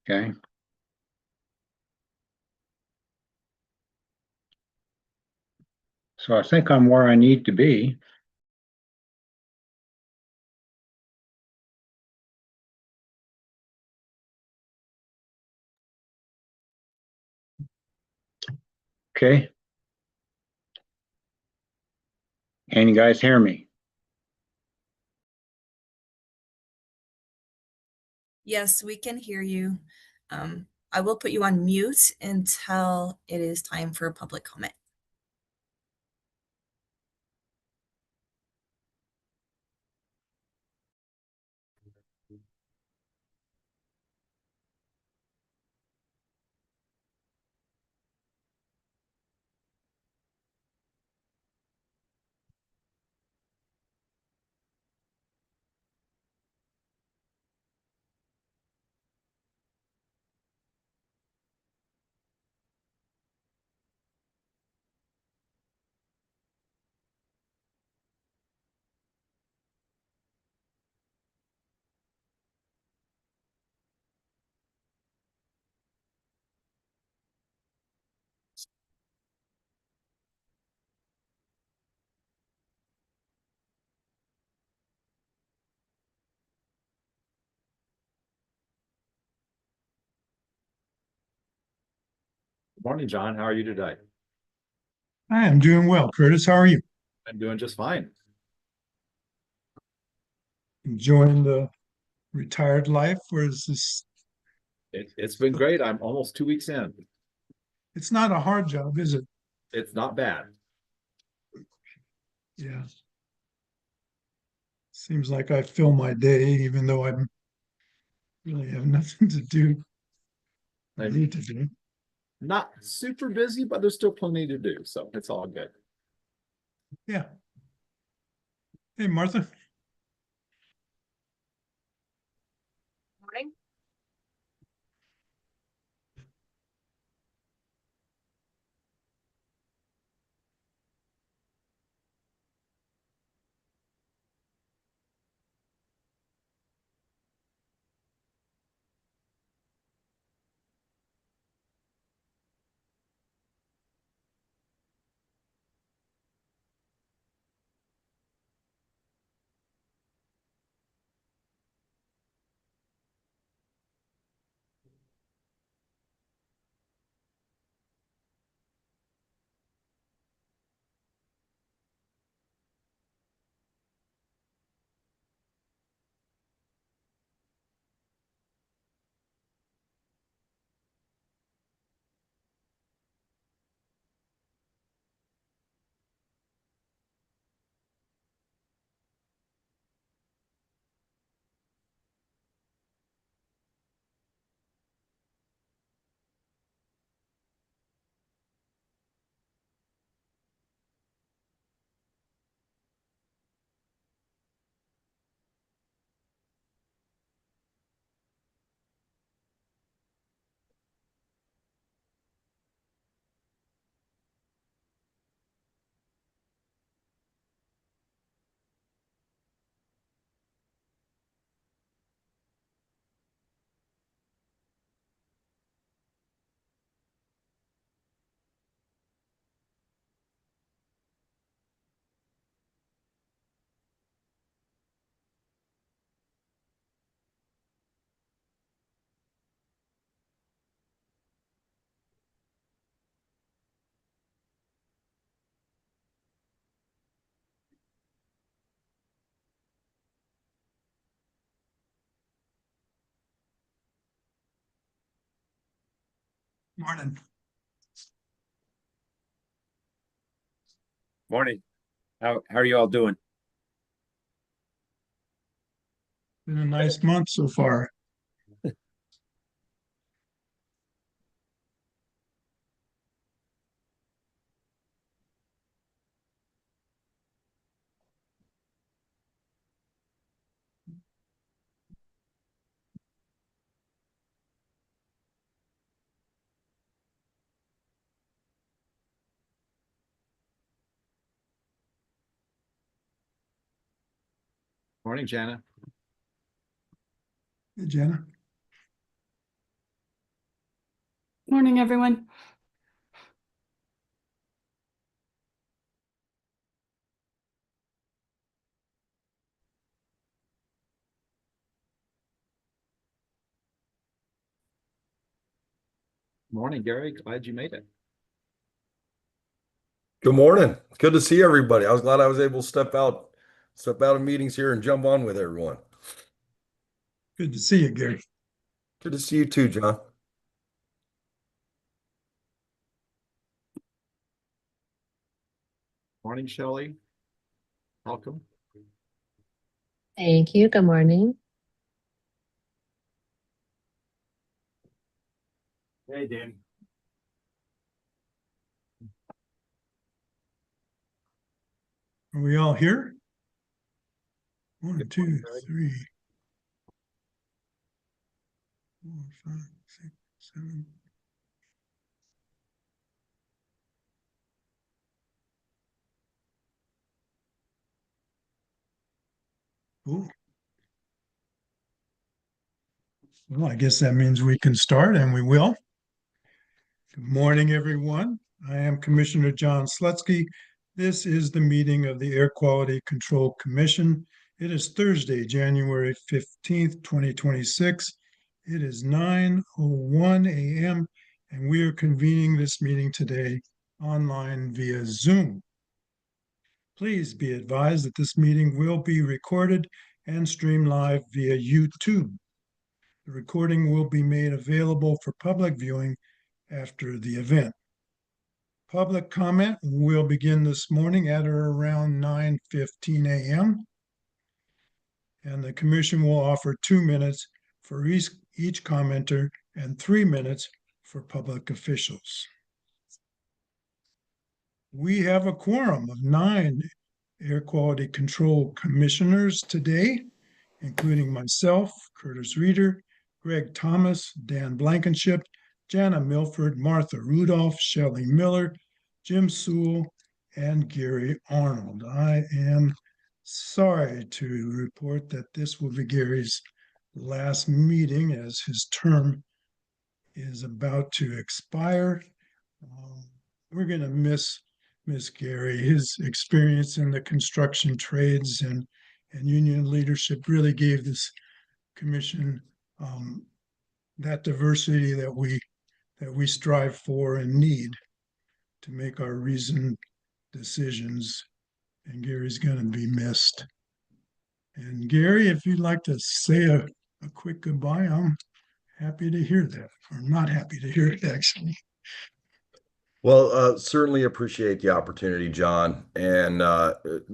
Okay. So I think I'm where I need to be. Okay. Can you guys hear me? Yes, we can hear you. I will put you on mute until it is time for public comment. Morning, John. How are you today? I am doing well, Curtis. How are you? I'm doing just fine. Enjoying the retired life, or is this? It's been great. I'm almost 2 weeks in. It's not a hard job, is it? It's not bad. Yeah. Seems like I fill my day, even though I really have nothing to do. I I'm need to do. not super busy, but there's still plenty to do, so it's all good. Yeah. Hey, Martha. Morning. Morning. Morning. How are you all doing? Been a nice month so far. Morning, Jana. Hey, Jenna. Morning, everyone. Morning, Gary. Glad you made it. Good morning. Good to see everybody. I was glad I was able to step out of meetings here and jump on with everyone. Good to see you, Gary. Good to see you too, John. Morning, Shelley. Welcome. Thank you. Good morning. Hey, Danny. Are we all here? 1, Good 2, morning, Greg. 3, 4, 5, 6, 7. Cool. Well, I guess that means we can start, and we will. Good morning, everyone. I am Commissioner John Slutsky. This is the meeting of the Air Quality Control Commission. It is Thursday, January 15th, 2026. It is 9:01 a.m., and we are convening this meeting today online via Zoom. Please be advised that this meeting will be recorded and streamed live via YouTube. The recording will be made available for public viewing after the event. Public comment will begin this morning at or around 9:15 a.m. And the commission will offer 2 minutes for each commenter and 3 minutes for public officials. We have a quorum of 9 air quality control commissioners today, including myself, Curtis Reeder, Greg Thomas, Dan Blankenship, Jana Milford, Martha Rudolph, Shelley Miller, Jim Sewell, and Gary Arnold. I am sorry to report that this will be Gary's last meeting as his term is about to expire. We're going to miss Gary. His experience in the construction trades and union leadership really gave this commission that diversity that we strive for and need to make our reasoned decisions. And Gary's going to be missed. And Gary, if you'd like to say a quick goodbye, I'm happy to hear that, or not happy to hear it, actually. Well, certainly appreciate the opportunity, John, and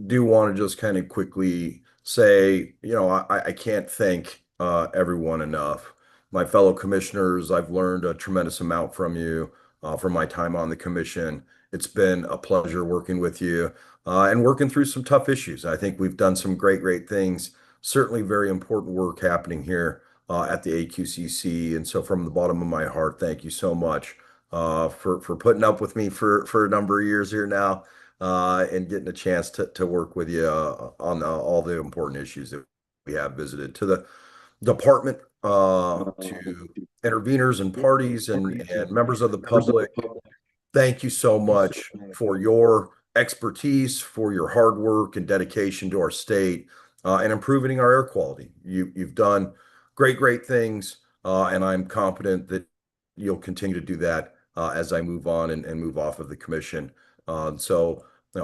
do want to just kind of quickly say, I can't thank everyone enough. My fellow commissioners, I've learned a tremendous amount from you from my time on the commission. It's been a pleasure working with you and working through some tough issues. I think we've done some great things. Certainly very important work happening here at the AQCC. And so from the bottom of my heart, thank you so much for putting up with me for a number of years here now and getting a chance to work with you on all the important issues that we have visited. To the department, to interveners and parties and members of the public, thank you so much for your expertise, for your hard work and dedication to our state and improving our air quality. You've done great things, and I'm confident that you'll continue to do that as I move on and move off of the commission. So,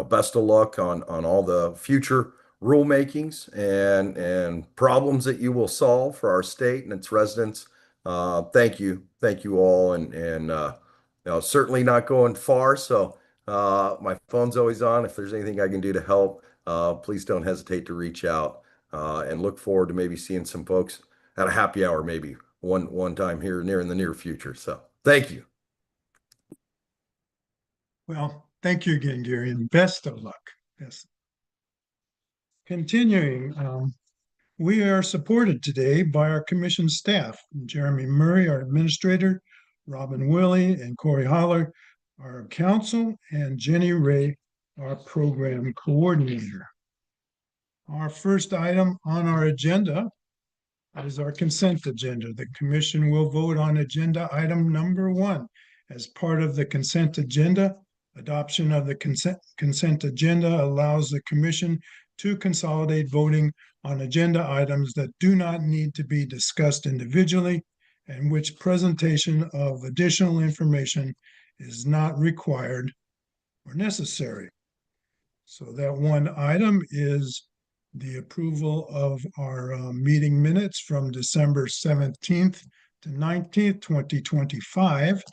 best of luck on all the future rulemakings and problems that you will solve for our state and its residents. Thank you all, and certainly not going far. So my phone's always on. If there's anything I can do to help, please don't hesitate to reach out. And look forward to maybe seeing some folks at a happy hour, maybe one time here in the near future. So thank you. Well, thank you again, Gary, and best of luck. Yes. Continuing, we are supported today by our commission staff, Jeremy Murray, our administrator, Robin Willie and Corey Holler, our counsel, and Jenny Ray, our program coordinator. Our first item on our agenda is our consent agenda. The commission will vote on agenda item number 1, as part of the consent agenda. Adoption of the consent agenda allows the commission to consolidate voting on agenda items that do not need to be discussed individually and which presentation of additional information is not required or necessary. So that one item is the approval of our meeting minutes from December 17th to 19th, 2025.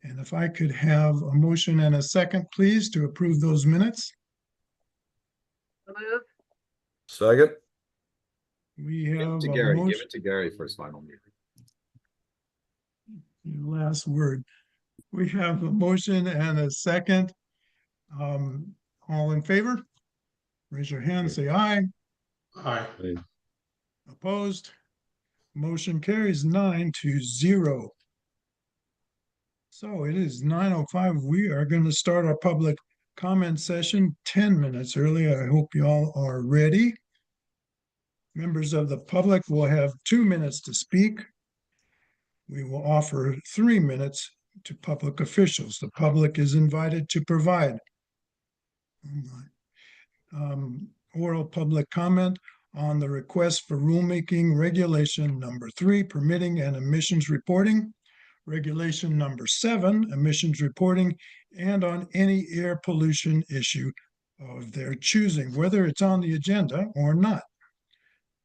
And if I could have a motion and a second, please, to approve those minutes. Second. We Give have it to a Gary. Give motion, it to Gary for his final meeting. last word. We have a motion and a second. All in favor? Raise your hand, say aye. Aye. Opposed? Motion carries 9-0. So it is 9:05. We are going to start our public comment session 10 minutes early. I hope you all are ready. Members of the public will have 2 minutes to speak. We will offer 3 minutes to public officials. The public is invited to provide oral public comment on the request for rulemaking regulation number 3, permitting and emissions reporting, regulation number 7, emissions reporting, and on any air pollution issue of their choosing, whether it's on the agenda or not.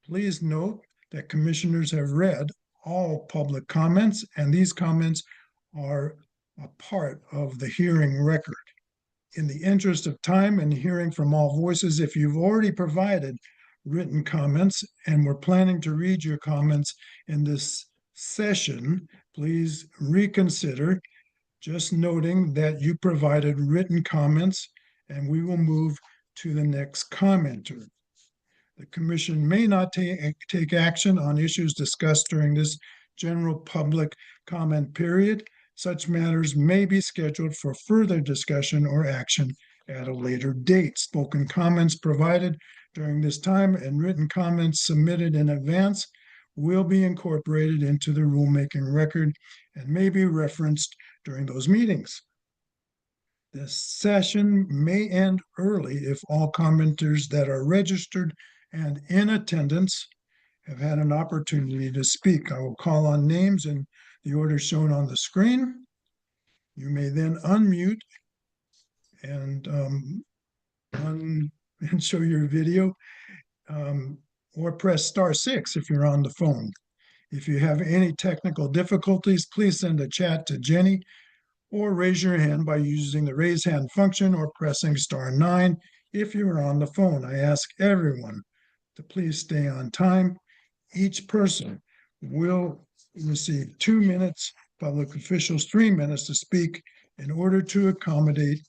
Please note that commissioners have read all public comments, and these comments are a part of the hearing record. In the interest of time and hearing from all voices, if you've already provided written comments and we're planning to read your comments in this session, please reconsider, just noting that you provided written comments and we will move to the next commenter. The commission may not take action on issues discussed during this general public comment period. Such matters may be scheduled for further discussion or action at a later date. Spoken comments provided during this time and written comments submitted in advance will be incorporated into the rulemaking record and may be referenced during those meetings. This session may end early if all commenters that are registered and in attendance have had an opportunity to speak. I will call on names in the order shown on the screen. You may then unmute and show your video, or press *6 if you're on the phone. If you have any technical difficulties, please send a chat to Jenny or raise your hand by using the raise hand function or pressing *9 if you're on the phone. I ask everyone to please stay on time. Each person will receive 2 minutes, public officials 3 minutes to speak in order to accommodate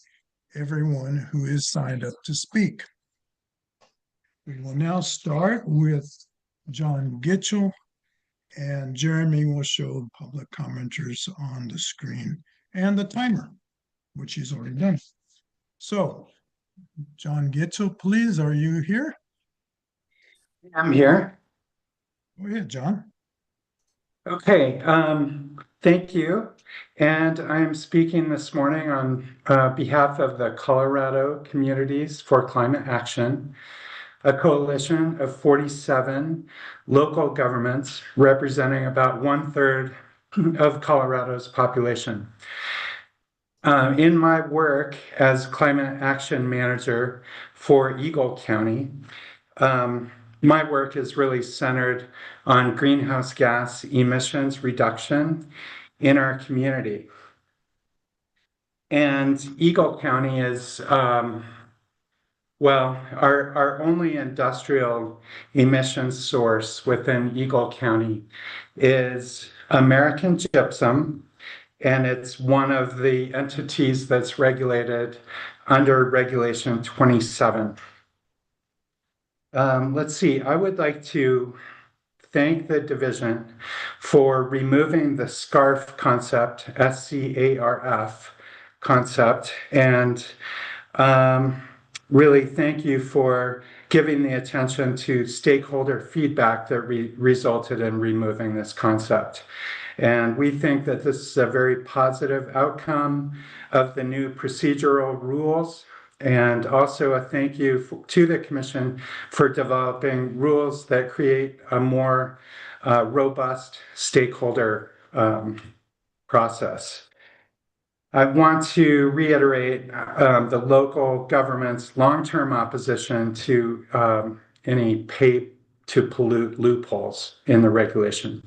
everyone who is signed up to speak. We will now start with John Gitchell, and Jeremy will show public commenters on the screen and the timer, which he's already done. So, John Gitchell, please, are you here? I'm here. Go ahead, John. Okay, thank you. And I'm speaking this morning on behalf of the Colorado Communities for Climate Action, a coalition of 47 local governments representing about 1/3 of Colorado's population. In my work as climate action manager for Eagle County, my work is really centered on greenhouse gas emissions reduction in our community. And Eagle County is, our only industrial emissions source within Eagle County is American Gypsum, and it's one of the entities that's regulated under Regulation 27. Let's see, I would like to thank the division for removing the SCARF concept, SCARF concept, and really thank you for giving the attention to stakeholder feedback that resulted in removing this concept. And we think that this is a very positive outcome of the new procedural rules. And also a thank you to the Commission for developing rules that create a more robust stakeholder process. I want to reiterate the local government's long-term opposition to any pay to pollute loopholes in the regulation.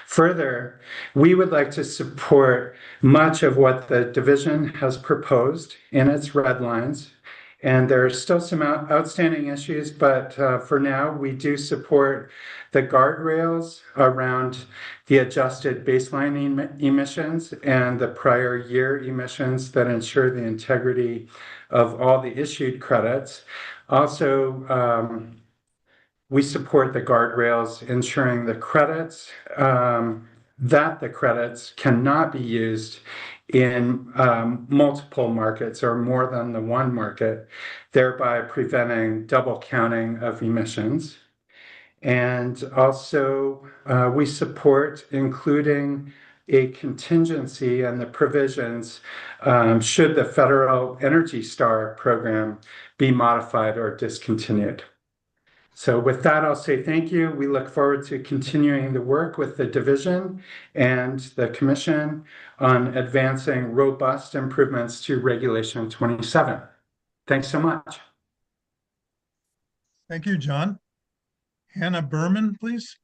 Further, we would like to support much of what the division has proposed in its red lines. And there are still some outstanding issues, but for now, we do support the guardrails around the adjusted baseline emissions and the prior year emissions that ensure the integrity of all the issued credits. Also, we support the guardrails ensuring the credits, that the credits cannot be used in multiple markets or more than the one market, thereby preventing double counting of emissions. And also, we support including a contingency and the provisions should the Federal Energy Star program be modified or discontinued. So with that, I'll say thank you. We look forward to continuing the work with the division and the commission on advancing robust improvements to Regulation 27. Thanks so much. Thank you, John. Hannah Berman, please.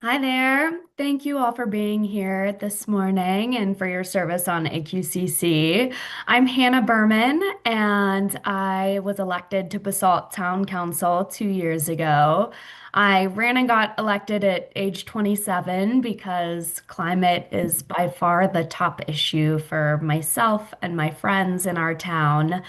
Hi there. Thank you all for being here this morning and for your service on AQCC. I'm Hannah Berman, and I was elected to Basalt Town Council 2 years ago. I ran and got elected at age 27 because climate is by far the top issue for myself and my friends in our town.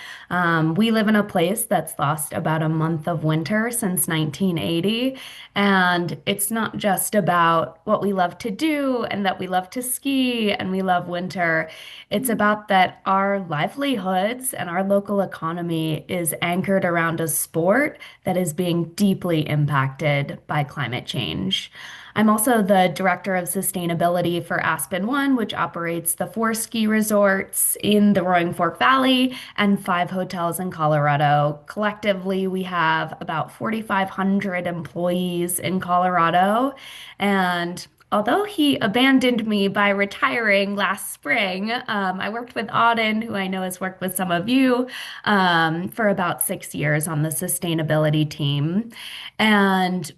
We live in a place that's lost about a month of winter since 1980, and it's not just about what we love to do and that we love to ski and we love winter. It's about that our livelihoods and our local economy is anchored around a sport that is being deeply impacted by climate change. I'm also the director of sustainability for Aspen One, which operates the 4 ski resorts in the Roaring Fork Valley and 5 hotels in Colorado. Collectively, we have about 4,500 employees in Colorado. And although he abandoned me by retiring last spring, I worked with Auden, who I know has worked with some of you, for about 6 years on the sustainability team. And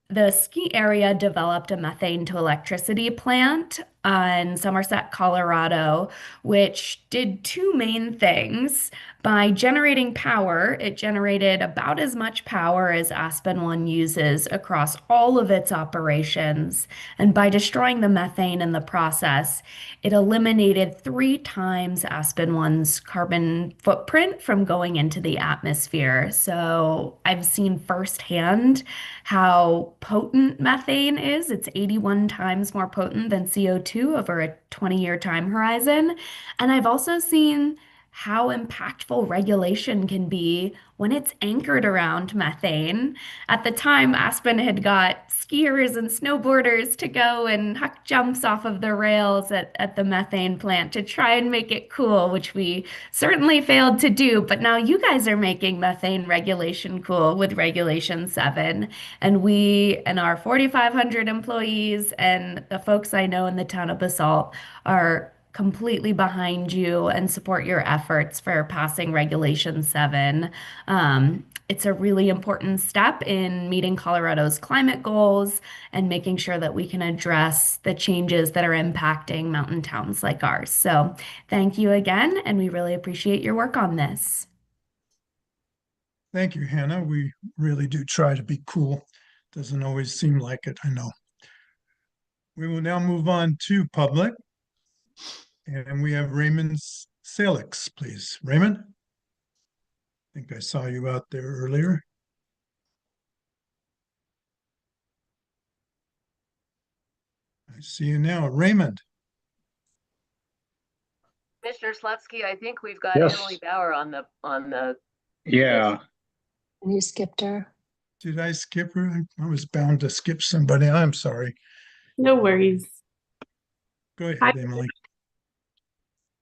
the ski area developed a methane to electricity plant in Somerset, Colorado, which did 2 main things. By generating power, it generated about as much power as Aspen One uses across all of its operations. And by destroying the methane in the process, it eliminated 3 times Aspen One's carbon footprint from going into the atmosphere. So I've seen firsthand how potent methane is. It's 81 times more potent than CO2 over a 20-year time horizon. And I've also seen how impactful regulation can be when it's anchored around methane. At the time, Aspen had got skiers and snowboarders to go and huck jumps off of the rails at the methane plant to try and make it cool, which we certainly failed to do. But now you guys are making methane regulation cool with Regulation 7. And we and our 4,500 employees and the folks I know in the town of Basalt are completely behind you and support your efforts for passing Regulation 7. It's a really important step in meeting Colorado's climate goals and making sure that we can address the changes that are impacting mountain towns like ours. So thank you again, and we really appreciate your work on this. Thank you, Hannah. We really do try to be cool. Doesn't always seem like it, I know. We will now move on to public. And we have Raymond Salix, please. Raymond? I think I saw you out there earlier. I see you now. Raymond. Commissioner Slutsky, I think we've got Yes. Emily Bauer on the Yeah, And you skipped her. Did I skip her? I was bound to skip somebody. I'm sorry. No worries. Go ahead, Hi. Emily.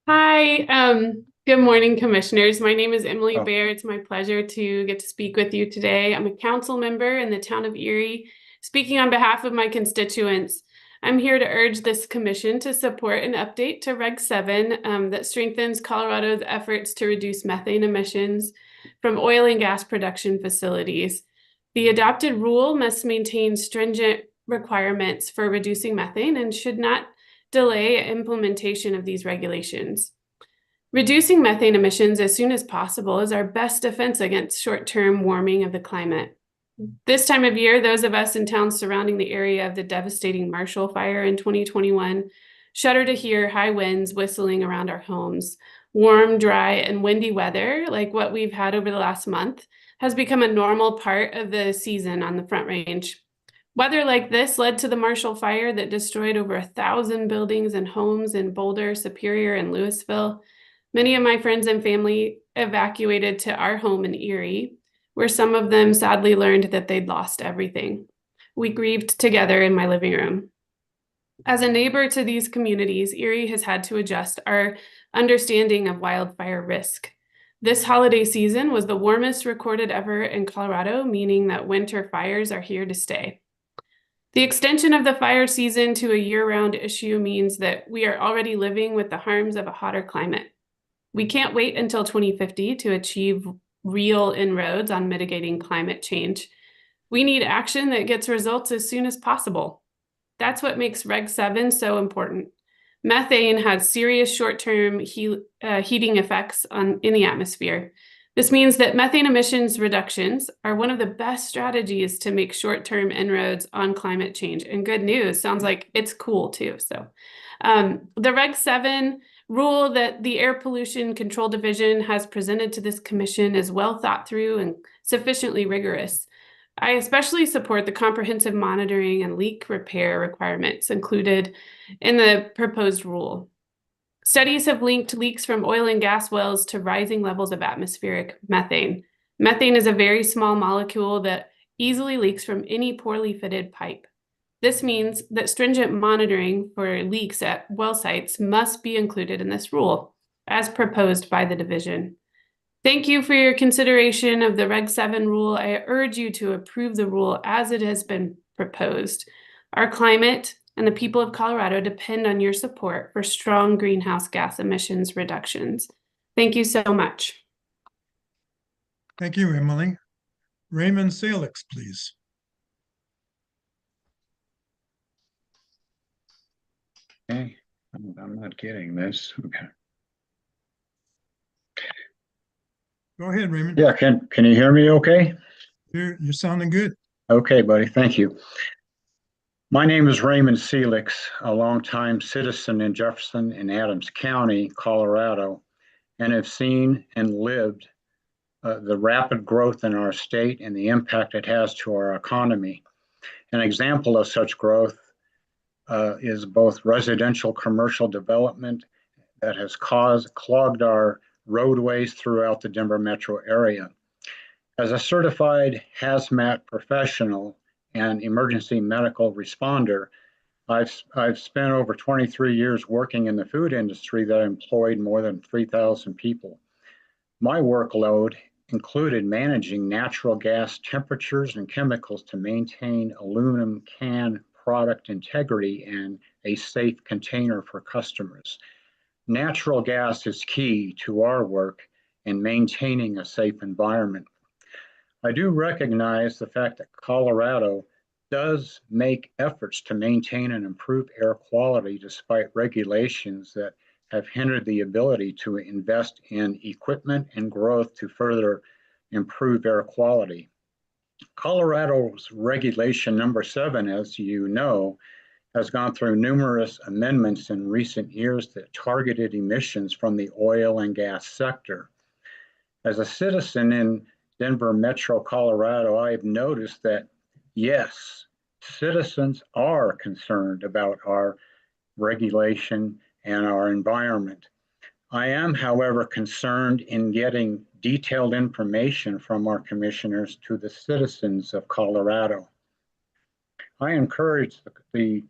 Hi, good morning, commissioners. My name is Emily Oh. Bear. It's my pleasure to get to speak with you today. I'm a council member in the town of Erie, speaking on behalf of my constituents. I'm here to urge this commission to support an update to Reg 7 that strengthens Colorado's efforts to reduce methane emissions from oil and gas production facilities. The adopted rule must maintain stringent requirements for reducing methane and should not delay implementation of these regulations. Reducing methane emissions as soon as possible is our best defense against short-term warming of the climate. This time of year, those of us in towns surrounding the area of the devastating Marshall Fire in 2021 shudder to hear high winds whistling around our homes. Warm, dry, and windy weather, like what we've had over the last month, has become a normal part of the season on the Front Range. Weather like this led to the Marshall Fire that destroyed over 1,000 buildings and homes in Boulder, Superior, and Louisville. Many of my friends and family evacuated to our home in Erie, where some of them sadly learned that they'd lost everything. We grieved together in my living room. As a neighbor to these communities, Erie has had to adjust our understanding of wildfire risk. This holiday season was the warmest recorded ever in Colorado, meaning that winter fires are here to stay. The extension of the fire season to a year-round issue means that we are already living with the harms of a hotter climate. We can't wait until 2050 to achieve real inroads on mitigating climate change. We need action that gets results as soon as possible. That's what makes Reg 7 so important. Methane has serious short-term heating effects in the atmosphere. This means that methane emissions reductions are one of the best strategies to make short-term inroads on climate change. And good news, sounds like it's cool too. So the Reg 7 rule that the Air Pollution Control Division has presented to this commission is well thought through and sufficiently rigorous. I especially support the comprehensive monitoring and leak repair requirements included in the proposed rule. Studies have linked leaks from oil and gas wells to rising levels of atmospheric methane. Methane is a very small molecule that easily leaks from any poorly fitted pipe. This means that stringent monitoring for leaks at well sites must be included in this rule, as proposed by the division. Thank you for your consideration of the Reg 7 rule. I urge you to approve the rule as it has been proposed. Our climate and the people of Colorado depend on your support for strong greenhouse gas emissions reductions. Thank you so much. Thank you, Emily. Raymond Salix, please. Okay, I'm not getting this. Okay. Go ahead, Raymond. Yeah, can you hear me okay? You're sounding good. Okay, buddy, thank you. My name is Raymond Salix, a longtime citizen in Jefferson and Adams County, Colorado, and have seen and lived the rapid growth in our state and the impact it has to our economy. An example of such growth is both residential commercial development that has clogged our roadways throughout the Denver metro area. As a certified hazmat professional and emergency medical responder, I've spent over 23 years working in the food industry that employed more than 3,000 people. My workload included managing natural gas temperatures and chemicals to maintain aluminum can product integrity and a safe container for customers. Natural gas is key to our work in maintaining a safe environment. I do recognize the fact that Colorado does make efforts to maintain and improve air quality despite regulations that have hindered the ability to invest in equipment and growth to further improve air quality. Colorado's regulation number 7, as you know, has gone through numerous amendments in recent years that targeted emissions from the oil and gas sector. As a citizen in Denver Metro, Colorado, I have noticed that, yes, citizens are concerned about our regulation and our environment. I am, however, concerned in getting detailed information from our commissioners to the citizens of Colorado. I encourage the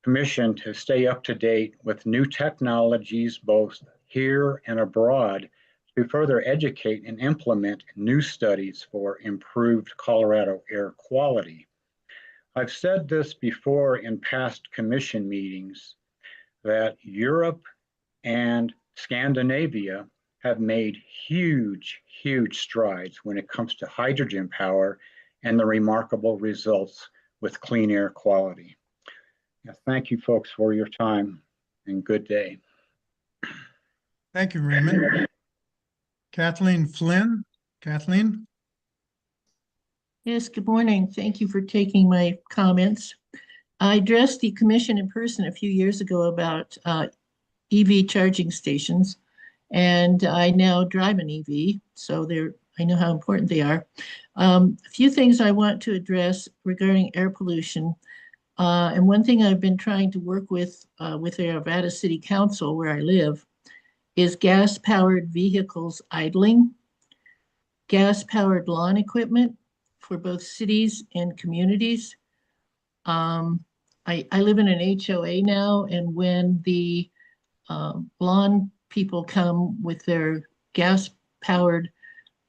Commission to stay up to date with new technologies both here and abroad to further educate and implement new studies for improved Colorado air quality. I've said this before in past commission meetings that Europe and Scandinavia have made huge, huge strides when it comes to hydrogen power and the remarkable results with clean air quality. Thank you, folks, for your time, and good day. Thank you, Raymond. Kathleen Flynn. Kathleen? Yes, good morning. Thank you for taking my comments. I addressed the commission in person a few years ago about EV charging stations, and I now drive an EV, so I know how important they are. A few things I want to address regarding air pollution. And one thing I've been trying to work with the Arvada City Council, where I live, is gas-powered vehicles idling, gas-powered lawn equipment for both cities and communities. I live in an HOA now, and when the lawn people come with their gas-powered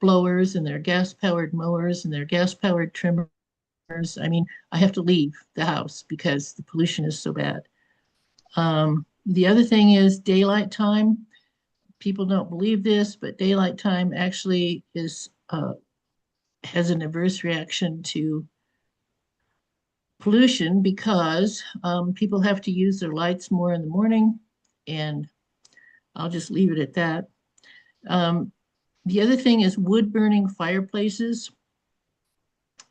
blowers and their gas-powered mowers and their gas-powered trimmers, I mean, I have to leave the house because the pollution is so bad. The other thing is daylight time. People don't believe this, but daylight time actually is has an adverse reaction to pollution because people have to use their lights more in the morning, and I'll just leave it at that. The other thing is wood burning fireplaces.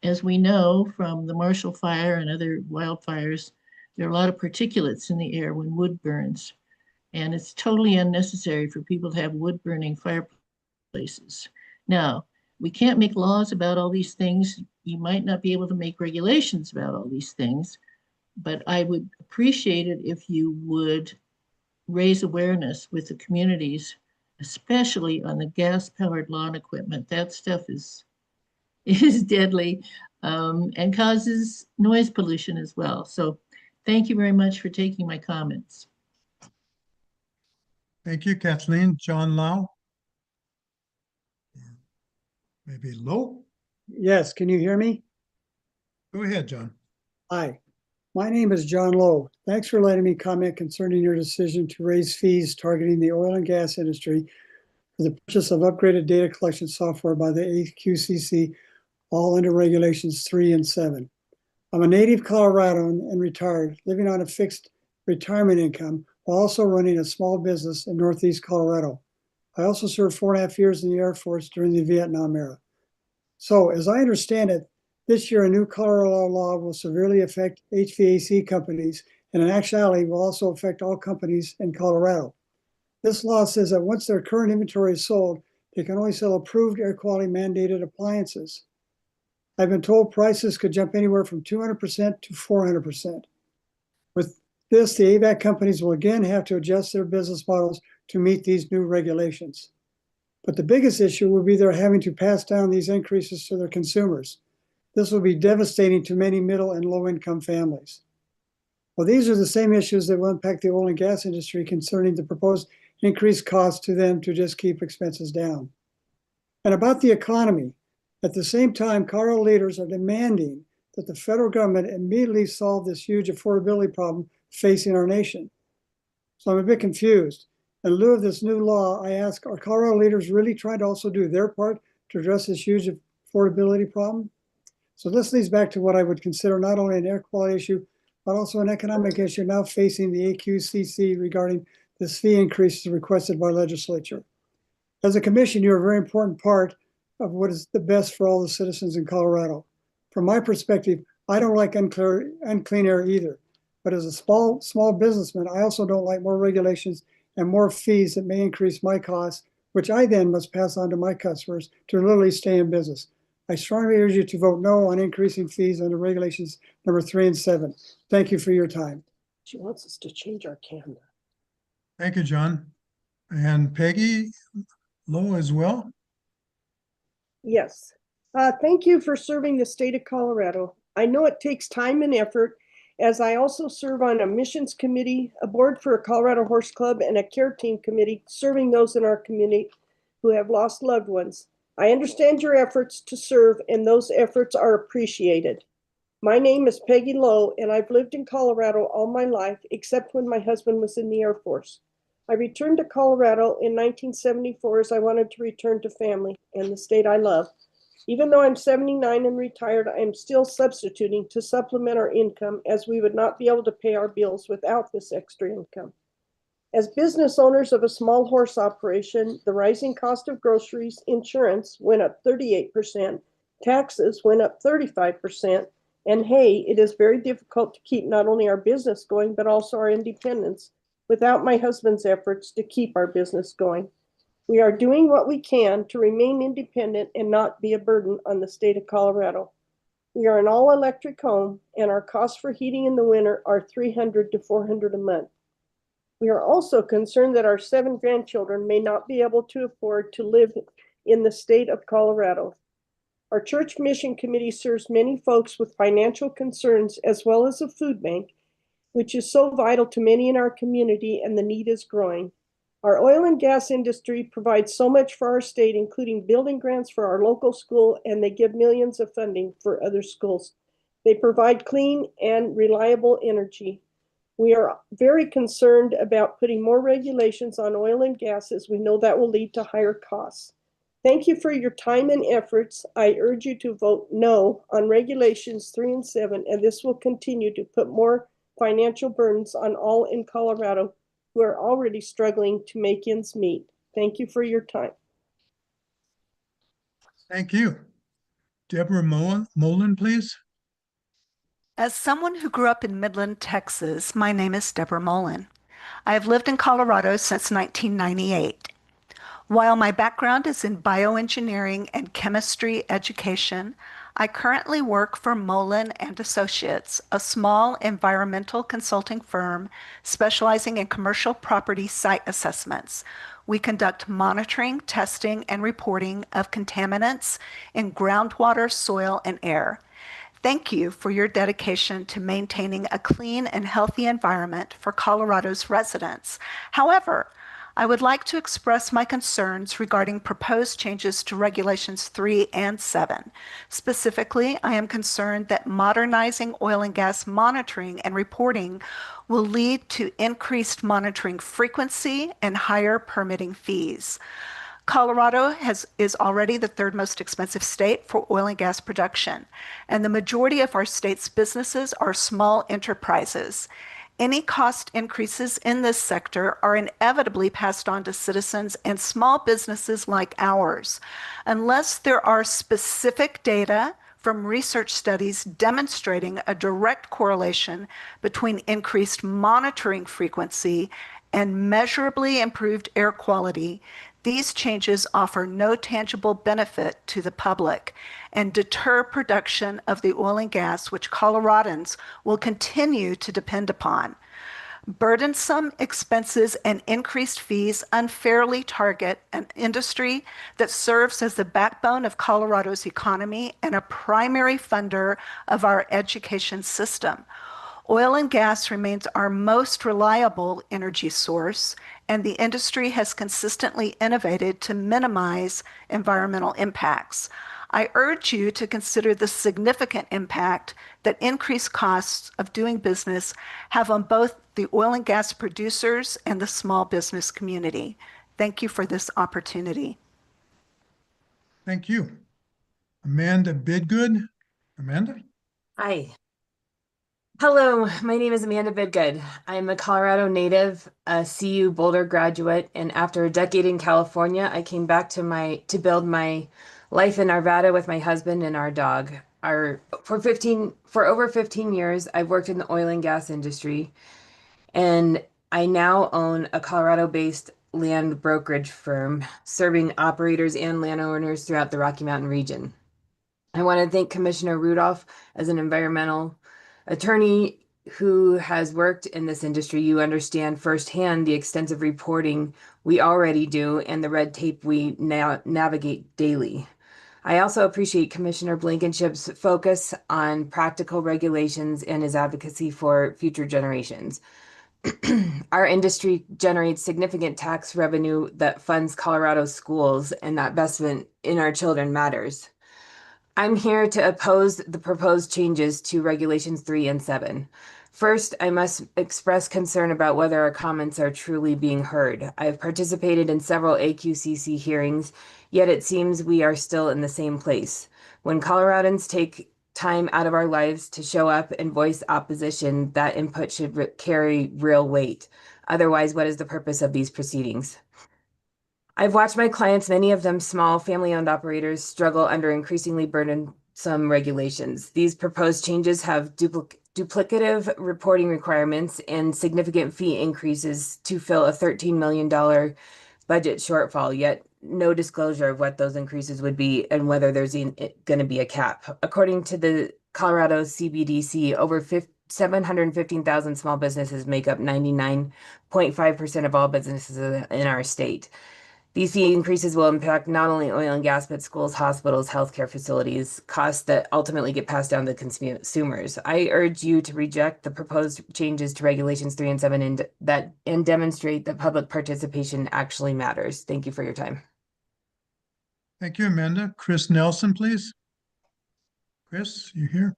As we know from the Marshall Fire and other wildfires, there are a lot of particulates in the air when wood burns, and it's totally unnecessary for people to have wood burning fireplaces. Now, we can't make laws about all these things. You might not be able to make regulations about all these things, but I would appreciate it if you would raise awareness with the communities, especially on the gas-powered lawn equipment. That stuff is deadly and causes noise pollution as well. So thank you very much for taking my comments. Thank you, Kathleen. John Lau? Maybe Low? Yes, can you hear me? Go ahead, John. Hi, my name is John Lowe. Thanks for letting me comment concerning your decision to raise fees targeting the oil and gas industry for the purchase of upgraded data collection software by the AQCC, all under regulations 3 and 7. I'm a native Coloradoan and retired, living on a fixed retirement income while also running a small business in Northeast Colorado. I also served 4.5 years in the Air Force during the Vietnam era. So as I understand it, this year a new Colorado law will severely affect HVAC companies, and in actuality will also affect all companies in Colorado. This law says that once their current inventory is sold, they can only sell approved air quality mandated appliances. I've been told prices could jump anywhere from 200% to 400%. With this, the AVAC companies will again have to adjust their business models to meet these new regulations. But the biggest issue will be they're having to pass down these increases to their consumers. This will be devastating to many middle and low-income families. Well, these are the same issues that will impact the oil and gas industry concerning the proposed increased costs to them to just keep expenses down. And about the economy, at the same time, Colorado leaders are demanding that the federal government immediately solve this huge affordability problem facing our nation. So I'm a bit confused. In lieu of this new law, I ask, are Colorado leaders really trying to also do their part to address this huge affordability problem? So this leads back to what I would consider not only an air quality issue, but also an economic issue now facing the AQCC regarding this fee increase requested by legislature. As a commission, you're a very important part of what is the best for all the citizens in Colorado. From my perspective, I don't like unclean air either. But as a small businessman, I also don't like more regulations and more fees that may increase my costs, which I then must pass on to my customers to literally stay in business. I strongly urge you to vote no on increasing fees under regulations number 3 and 7. Thank you for your time. She wants us to change our camera. Thank you, John. And Peggy Low as well? Yes. Thank you for serving the state of Colorado. I know it takes time and effort, as I also serve on a missions committee, a board for a Colorado Horse Club, and a care team committee serving those in our community who have lost loved ones. I understand your efforts to serve, and those efforts are appreciated. My name is Peggy Lowe, and I've lived in Colorado all my life, except when my husband was in the Air Force. I returned to Colorado in 1974 as I wanted to return to family and the state I love. Even though I'm 79 and retired, I am still substituting to supplement our income, as we would not be able to pay our bills without this extra income. As business owners of a small horse operation, the rising cost of groceries, insurance went up 38%, taxes went up 35%, and hey, it is very difficult to keep not only our business going, but also our independence without my husband's efforts to keep our business going. We are doing what we can to remain independent and not be a burden on the state of Colorado. We are an all-electric home, and our costs for heating in the winter are $300 to $400 a month. We are also concerned that our 7 grandchildren may not be able to afford to live in the state of Colorado. Our church mission committee serves many folks with financial concerns, as well as a food bank, which is so vital to many in our community, and the need is growing. Our oil and gas industry provides so much for our state, including building grants for our local school, and they give millions of funding for other schools. They provide clean and reliable energy. We are very concerned about putting more regulations on oil and gas, as we know that will lead to higher costs. Thank you for your time and efforts. I urge you to vote no on regulations 3 and 7, and this will continue to put more financial burdens on all in Colorado who are already struggling to make ends meet. Thank you for your time. Thank you. Deborah Mullen, please. As someone who grew up in Midland, Texas, my name is Deborah Mullen. I have lived in Colorado since 1998. While my background is in bioengineering and chemistry education, I currently work for Mullen and Associates, a small environmental consulting firm specializing in commercial property site assessments. We conduct monitoring, testing, and reporting of contaminants in groundwater, soil, and air. Thank you for your dedication to maintaining a clean and healthy environment for Colorado's residents. However, I would like to express my concerns regarding proposed changes to Regulations 3 and 7. Specifically, I am concerned that modernizing oil and gas monitoring and reporting will lead to increased monitoring frequency and higher permitting fees. Colorado is already the 3rd most expensive state for oil and gas production, and the majority of our state's businesses are small enterprises. Any cost increases in this sector are inevitably passed on to citizens and small businesses like ours, unless there are specific data from research studies demonstrating a direct correlation between increased monitoring frequency and measurably improved air quality. These changes offer no tangible benefit to the public and deter production of the oil and gas which Coloradans will continue to depend upon. Burdensome expenses and increased fees unfairly target an industry that serves as the backbone of Colorado's economy and a primary funder of our education system. Oil and gas remains our most reliable energy source, and the industry has consistently innovated to minimize environmental impacts. I urge you to consider the significant impact that increased costs of doing business have on both the oil and gas producers and the small business community. Thank you for this opportunity. Thank you. Amanda Bidgood. Amanda? Hi. Hello, my name is Amanda Bidgood. I'm a Colorado native, a CU Boulder graduate, and after a decade in California, I came back to build my life in Arvada with my husband and our dog. For over 15 years, I've worked in the oil and gas industry, and I now own a Colorado-based land brokerage firm serving operators and landowners throughout the Rocky Mountain region. I want to thank Commissioner Rudolph as an environmental attorney who has worked in this industry. You understand firsthand the extensive reporting we already do and the red tape we now navigate daily. I also appreciate Commissioner Blankenship's focus on practical regulations and his advocacy for future generations. Our industry generates significant tax revenue that funds Colorado's schools, and that investment in our children matters. I'm here to oppose the proposed changes to Regulations 3 and 7. First, I must express concern about whether our comments are truly being heard. I have participated in several AQCC hearings, yet it seems we are still in the same place. When Coloradans take time out of our lives to show up and voice opposition, that input should carry real weight. Otherwise, what is the purpose of these proceedings? I've watched my clients, many of them small family-owned operators, struggle under increasingly burdensome regulations. These proposed changes have duplicative reporting requirements and significant fee increases to fill a $13 million budget shortfall, yet no disclosure of what those increases would be and whether there's going to be a cap. According to the Colorado CBDC, over 715,000 small businesses make up 99.5% of all businesses in our state. These fee increases will impact not only oil and gas, but schools, hospitals, healthcare facilities, costs that ultimately get passed down to consumers. I urge you to reject the proposed changes to Regulations 3 and 7 and demonstrate that public participation actually matters. Thank you for your time. Thank you, Amanda. Chris Nelson, please. Chris, you here?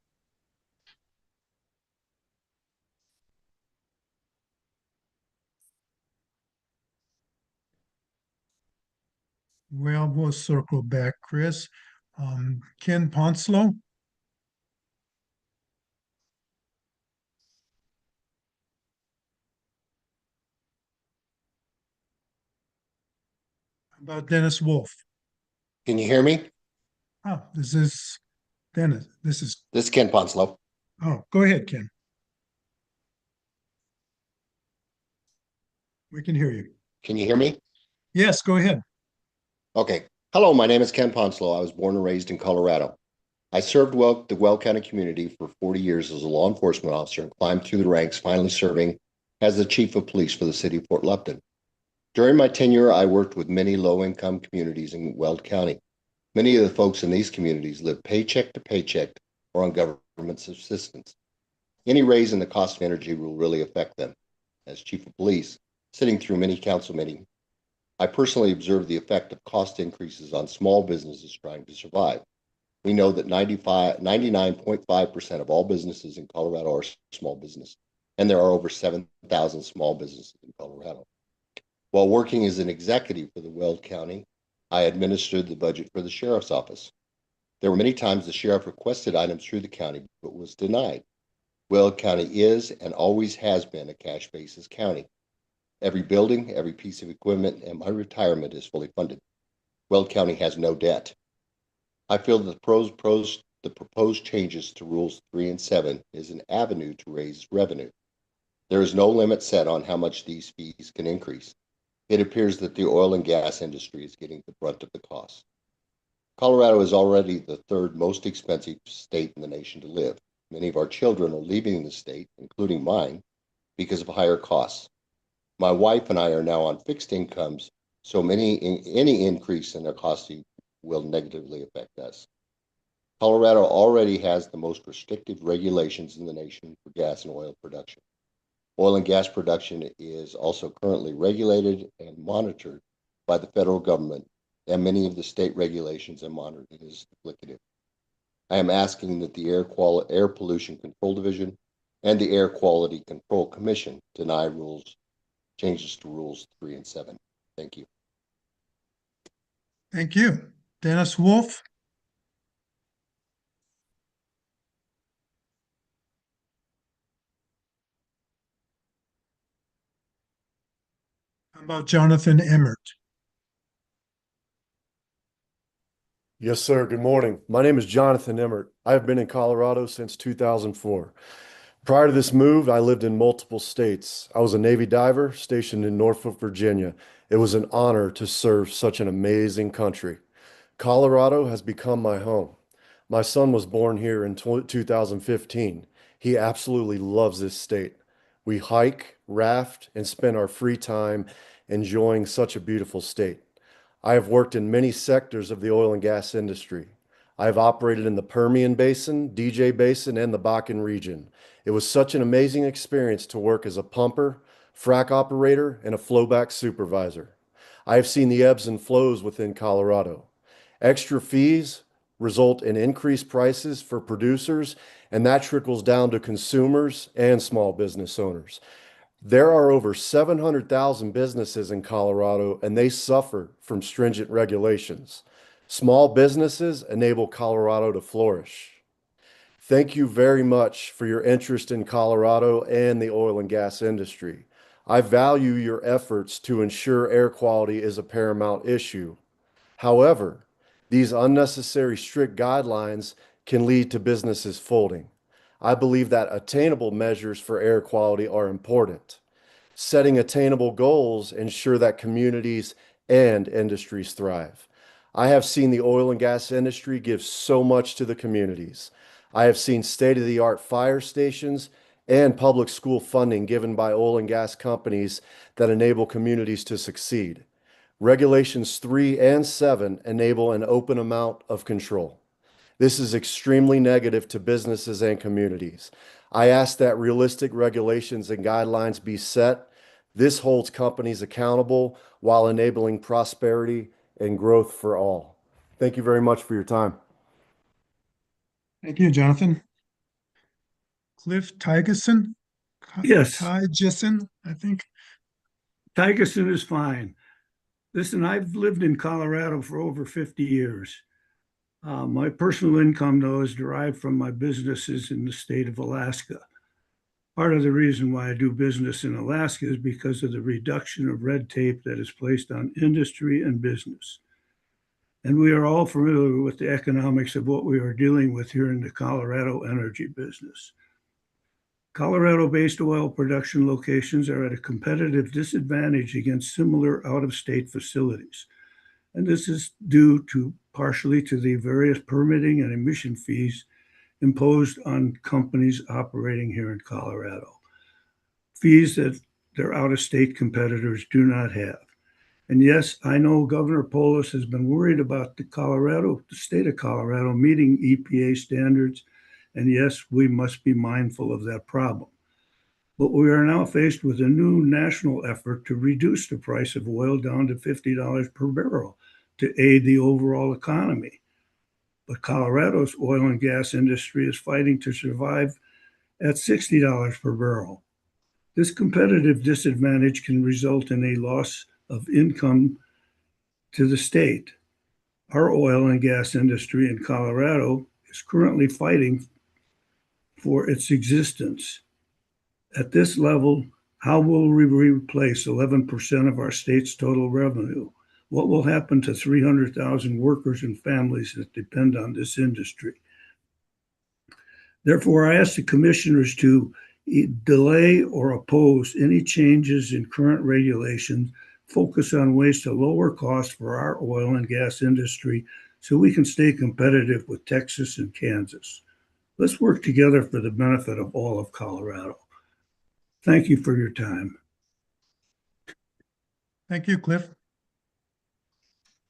Well, we'll circle back, Chris. Ken Ponslow? How about Dennis Wolf? Can you hear me? Oh, this is Dennis. This is Ken Ponslow. Oh, go ahead, Ken. We can hear you. Can you hear me? Yes, go ahead. Okay. Hello, my name is Ken Ponslow. I was born and raised in Colorado. I served the Weld County community for 40 years as a law enforcement officer and climbed through the ranks, finally serving as the chief of police for the city of Fort Lupton. During my tenure, I worked with many low-income communities in Weld County. Many of the folks in these communities live paycheck to paycheck or on government assistance. Any raise in the cost of energy will really affect them. As chief of police, sitting through many council meetings, I personally observed the effect of cost increases on small businesses trying to survive. We know that 99.5% of all businesses in Colorado are small business, and there are over 7,000 small businesses in Colorado. While working as an executive for the Weld County, I administered the budget for the sheriff's office. There were many times the sheriff requested items through the county, but was denied. Weld County is and always has been a cash basis county. Every building, every piece of equipment, and my retirement is fully funded. Weld County has no debt. I feel that the proposed changes to Rules 3 and 7 is an avenue to raise revenue. There is no limit set on how much these fees can increase. It appears that the oil and gas industry is getting the brunt of the cost. Colorado is already the third most expensive state in the nation to live. Many of our children are leaving the state, including mine, because of higher costs. My wife and I are now on fixed incomes, so any increase in their costs will negatively affect us. Colorado already has the most restrictive regulations in the nation for gas and oil production. Oil and gas production is also currently regulated and monitored by the federal government, and many of the state regulations are monitored as duplicative. I am asking that the Air Pollution Control Division and the Air Quality Control Commission deny changes to Rules 3 and 7. Thank you. Thank you. Dennis Wolf? How about Jonathan Emmert? Yes, sir. Good morning. My name is Jonathan Emmert. I have been in Colorado since 2004. Prior to this move, I lived in multiple states. I was a Navy diver stationed in Norfolk, Virginia. It was an honor to serve such an amazing country. Colorado has become my home. My son was born here in 2015. He absolutely loves this state. We hike, raft, and spend our free time enjoying such a beautiful state. I have worked in many sectors of the oil and gas industry. I have operated in the Permian Basin, DJ Basin, and the Bakken region. It was such an amazing experience to work as a pumper, frac operator, and a flowback supervisor. I have seen the ebbs and flows within Colorado. Extra fees result in increased prices for producers, and that trickles down to consumers and small business owners. There are over 700,000 businesses in Colorado, and they suffer from stringent regulations. Small businesses enable Colorado to flourish. Thank you very much for your interest in Colorado and the oil and gas industry. I value your efforts to ensure air quality is a paramount issue. However, these unnecessary strict guidelines can lead to businesses folding. I believe that attainable measures for air quality are important. Setting attainable goals ensure that communities and industries thrive. I have seen the oil and gas industry give so much to the communities. I have seen state-of-the-art fire stations and public school funding given by oil and gas companies that enable communities to succeed. Regulations 3 and 7 enable an open amount of control. This is extremely negative to businesses and communities. I ask that realistic regulations and guidelines be set. This holds companies accountable while enabling prosperity and growth for all. Thank you very much for your time. Thank you, Jonathan. Cliff Tygeson? Yes. Tygeson, I think. Tygeson is fine. Listen, I've lived in Colorado for over 50 years. My personal income, though, is derived from my businesses in the state of Alaska. Part of the reason why I do business in Alaska is because of the reduction of red tape that is placed on industry and business. And we are all familiar with the economics of what we are dealing with here in the Colorado energy business. Colorado-based oil production locations are at a competitive disadvantage against similar out-of-state facilities. And this is due partially to the various permitting and emission fees imposed on companies operating here in Colorado. Fees that their out-of-state competitors do not have. And yes, I know Governor Polis has been worried about the state of Colorado meeting EPA standards. And yes, we must be mindful of that problem. But we are now faced with a new national effort to reduce the price of oil down to $50 per barrel to aid the overall economy. But Colorado's oil and gas industry is fighting to survive at $60 per barrel. This competitive disadvantage can result in a loss of income to the state. Our oil and gas industry in Colorado is currently fighting for its existence. At this level, how will we replace 11% of our state's total revenue? What will happen to 300,000 workers and families that depend on this industry? Therefore, I ask the commissioners to delay or oppose any changes in current regulations, focus on ways to lower costs for our oil and gas industry so we can stay competitive with Texas and Kansas. Let's work together for the benefit of all of Colorado. Thank you for your time. Thank you, Cliff.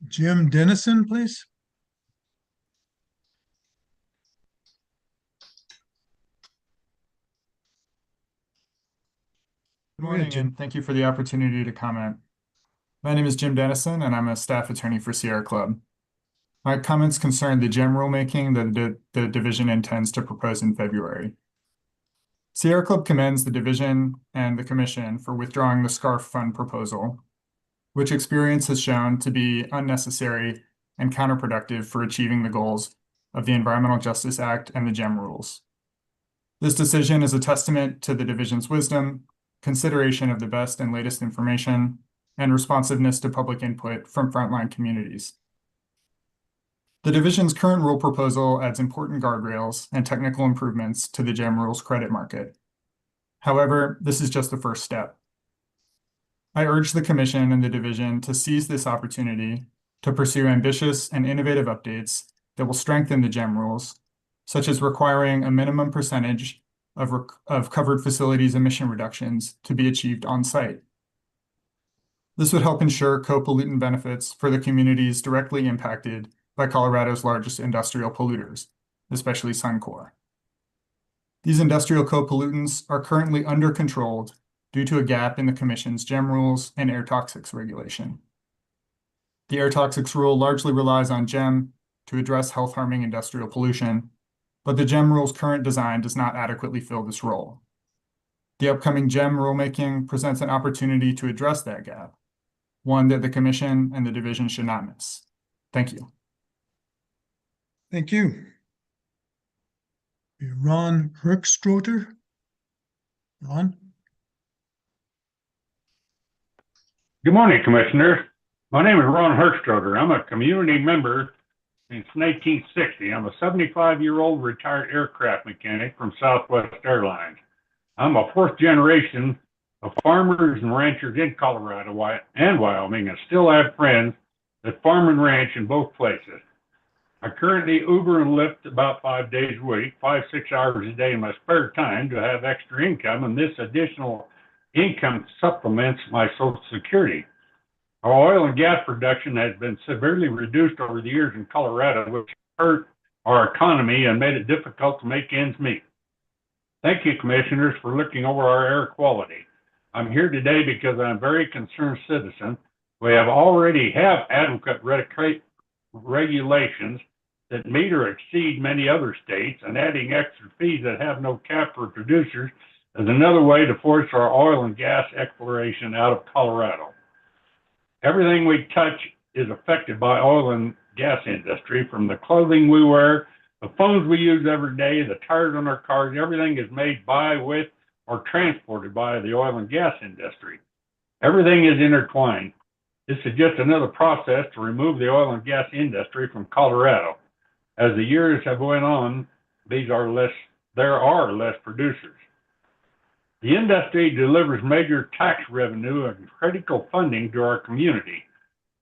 Jim Dennison, please. Good morning, and thank you for the opportunity to comment. My name is Jim Dennison, and I'm a staff attorney for Sierra Club. My comments concern the GEM rulemaking that the division intends to propose in February. Sierra Club commends the division and the commission for withdrawing the SCARF fund proposal, which experience has shown to be unnecessary and counterproductive for achieving the goals of the Environmental Justice Act and the GEM rules. This decision is a testament to the division's wisdom, consideration of the best and latest information, and responsiveness to public input from frontline communities. The division's current rule proposal adds important guardrails and technical improvements to the GEM rules credit market. However, this is just the first step. I urge the commission and the division to seize this opportunity to pursue ambitious and innovative updates that will strengthen the GEM rules, such as requiring a minimum percentage of covered facilities emission reductions to be achieved on site. This would help ensure co-pollutant benefits for the communities directly impacted by Colorado's largest industrial polluters, especially Suncor. These industrial co-pollutants are currently under-controlled due to a gap in the Commission's GEM rules and air toxics regulation. The air toxics rule largely relies on GEM to address health-harming industrial pollution, but the GEM rule's current design does not adequately fill this role. The upcoming GEM rulemaking presents an opportunity to address that gap, one that the Commission and the division should not miss. Thank you. Thank you. Ron Herkstroter. Ron? Good morning, Commissioners. My name is Ron Herkstroter. I'm a community member since 1960. I'm a 75-year-old retired aircraft mechanic from Southwest Airlines. I'm a fourth generation of farmers and ranchers in Colorado and Wyoming, and still have friends that farm and ranch in both places. I currently Uber and Lyft about 5 days a week, 5-6 hours a day in my spare time to have extra income, and this additional income supplements my Social Security. Our oil and gas production has been severely reduced over the years in Colorado, which hurt our economy and made it difficult to make ends meet. Thank you, Commissioners, for looking over our air quality. I'm here today because I'm a very concerned citizen. We already have adequate regulations that meet or exceed many other states, and adding extra fees that have no cap for producers is another way to force our oil and gas exploration out of Colorado. Everything we touch is affected by oil and gas industry, from the clothing we wear, the phones we use every day, the tires on our cars. Everything is made by, with, or transported by the oil and gas industry. Everything is intertwined. This is just another process to remove the oil and gas industry from Colorado. As the years have went on, there are less producers. The industry delivers major tax revenue and critical funding to our community.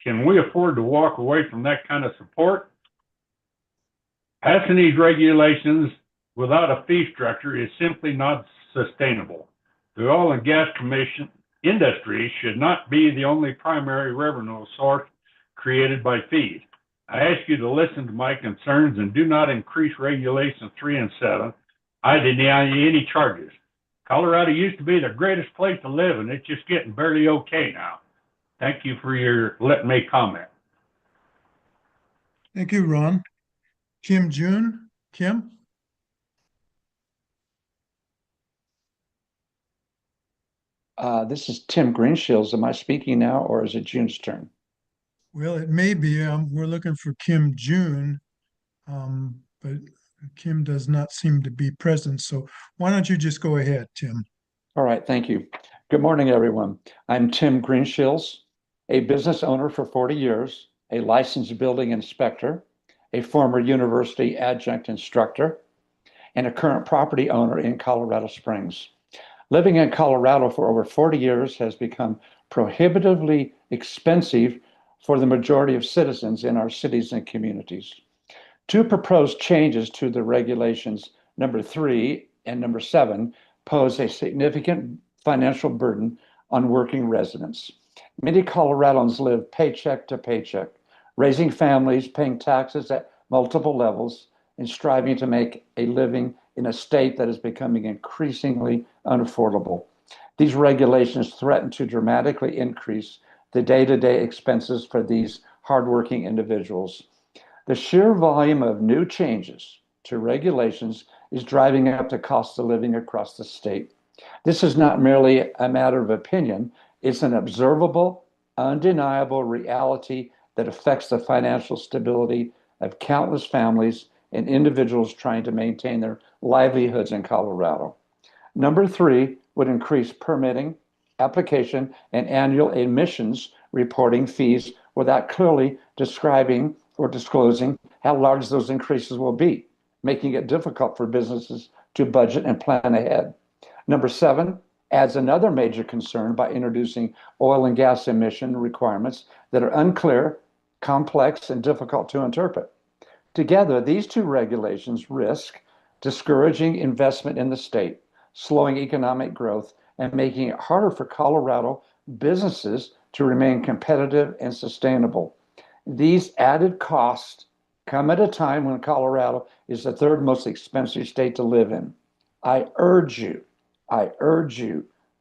Can we afford to walk away from that kind of support? Passing these regulations without a fee structure is simply not sustainable. The oil and gas commission industry should not be the only primary revenue source created by fees. I ask you to listen to my concerns and do not increase regulations 3 and 7. I deny any charges. Colorado used to be the greatest place to live, and it's just getting barely okay now. Thank you for letting me comment. Thank you, Ron. Kim June. Kim? This is Tim Greenshields. Am I speaking now, or is it June's turn? Well, it may be. We're looking for Kim June, but Kim does not seem to be present. So why don't you just go ahead, Tim? All right, thank you. Good morning, everyone. I'm Tim Greenshields, a business owner for 40 years, a licensed building inspector, a former university adjunct instructor, and a current property owner in Colorado Springs. Living in Colorado for over 40 years has become prohibitively expensive for the majority of citizens in our cities and communities. Two proposed changes to the regulations, number 3 and number 7, pose a significant financial burden on working residents. Many Coloradans live paycheck to paycheck, raising families, paying taxes at multiple levels, and striving to make a living in a state that is becoming increasingly unaffordable. These regulations threaten to dramatically increase the day-to-day expenses for these hardworking individuals. The sheer volume of new changes to regulations is driving up the cost of living across the state. This is not merely a matter of opinion, it's an observable, undeniable reality that affects the financial stability of countless families and individuals trying to maintain their livelihoods in Colorado. Number 3 would increase permitting, application, and annual emissions reporting fees without clearly describing or disclosing how large those increases will be, making it difficult for businesses to budget and plan ahead. Number 7 adds another major concern by introducing oil and gas emission requirements that are unclear, complex, and difficult to interpret. Together, these two regulations risk discouraging investment in the state, slowing economic growth, and making it harder for Colorado businesses to remain competitive and sustainable. These added costs come at a time when Colorado is the third most expensive state to live in. I urge you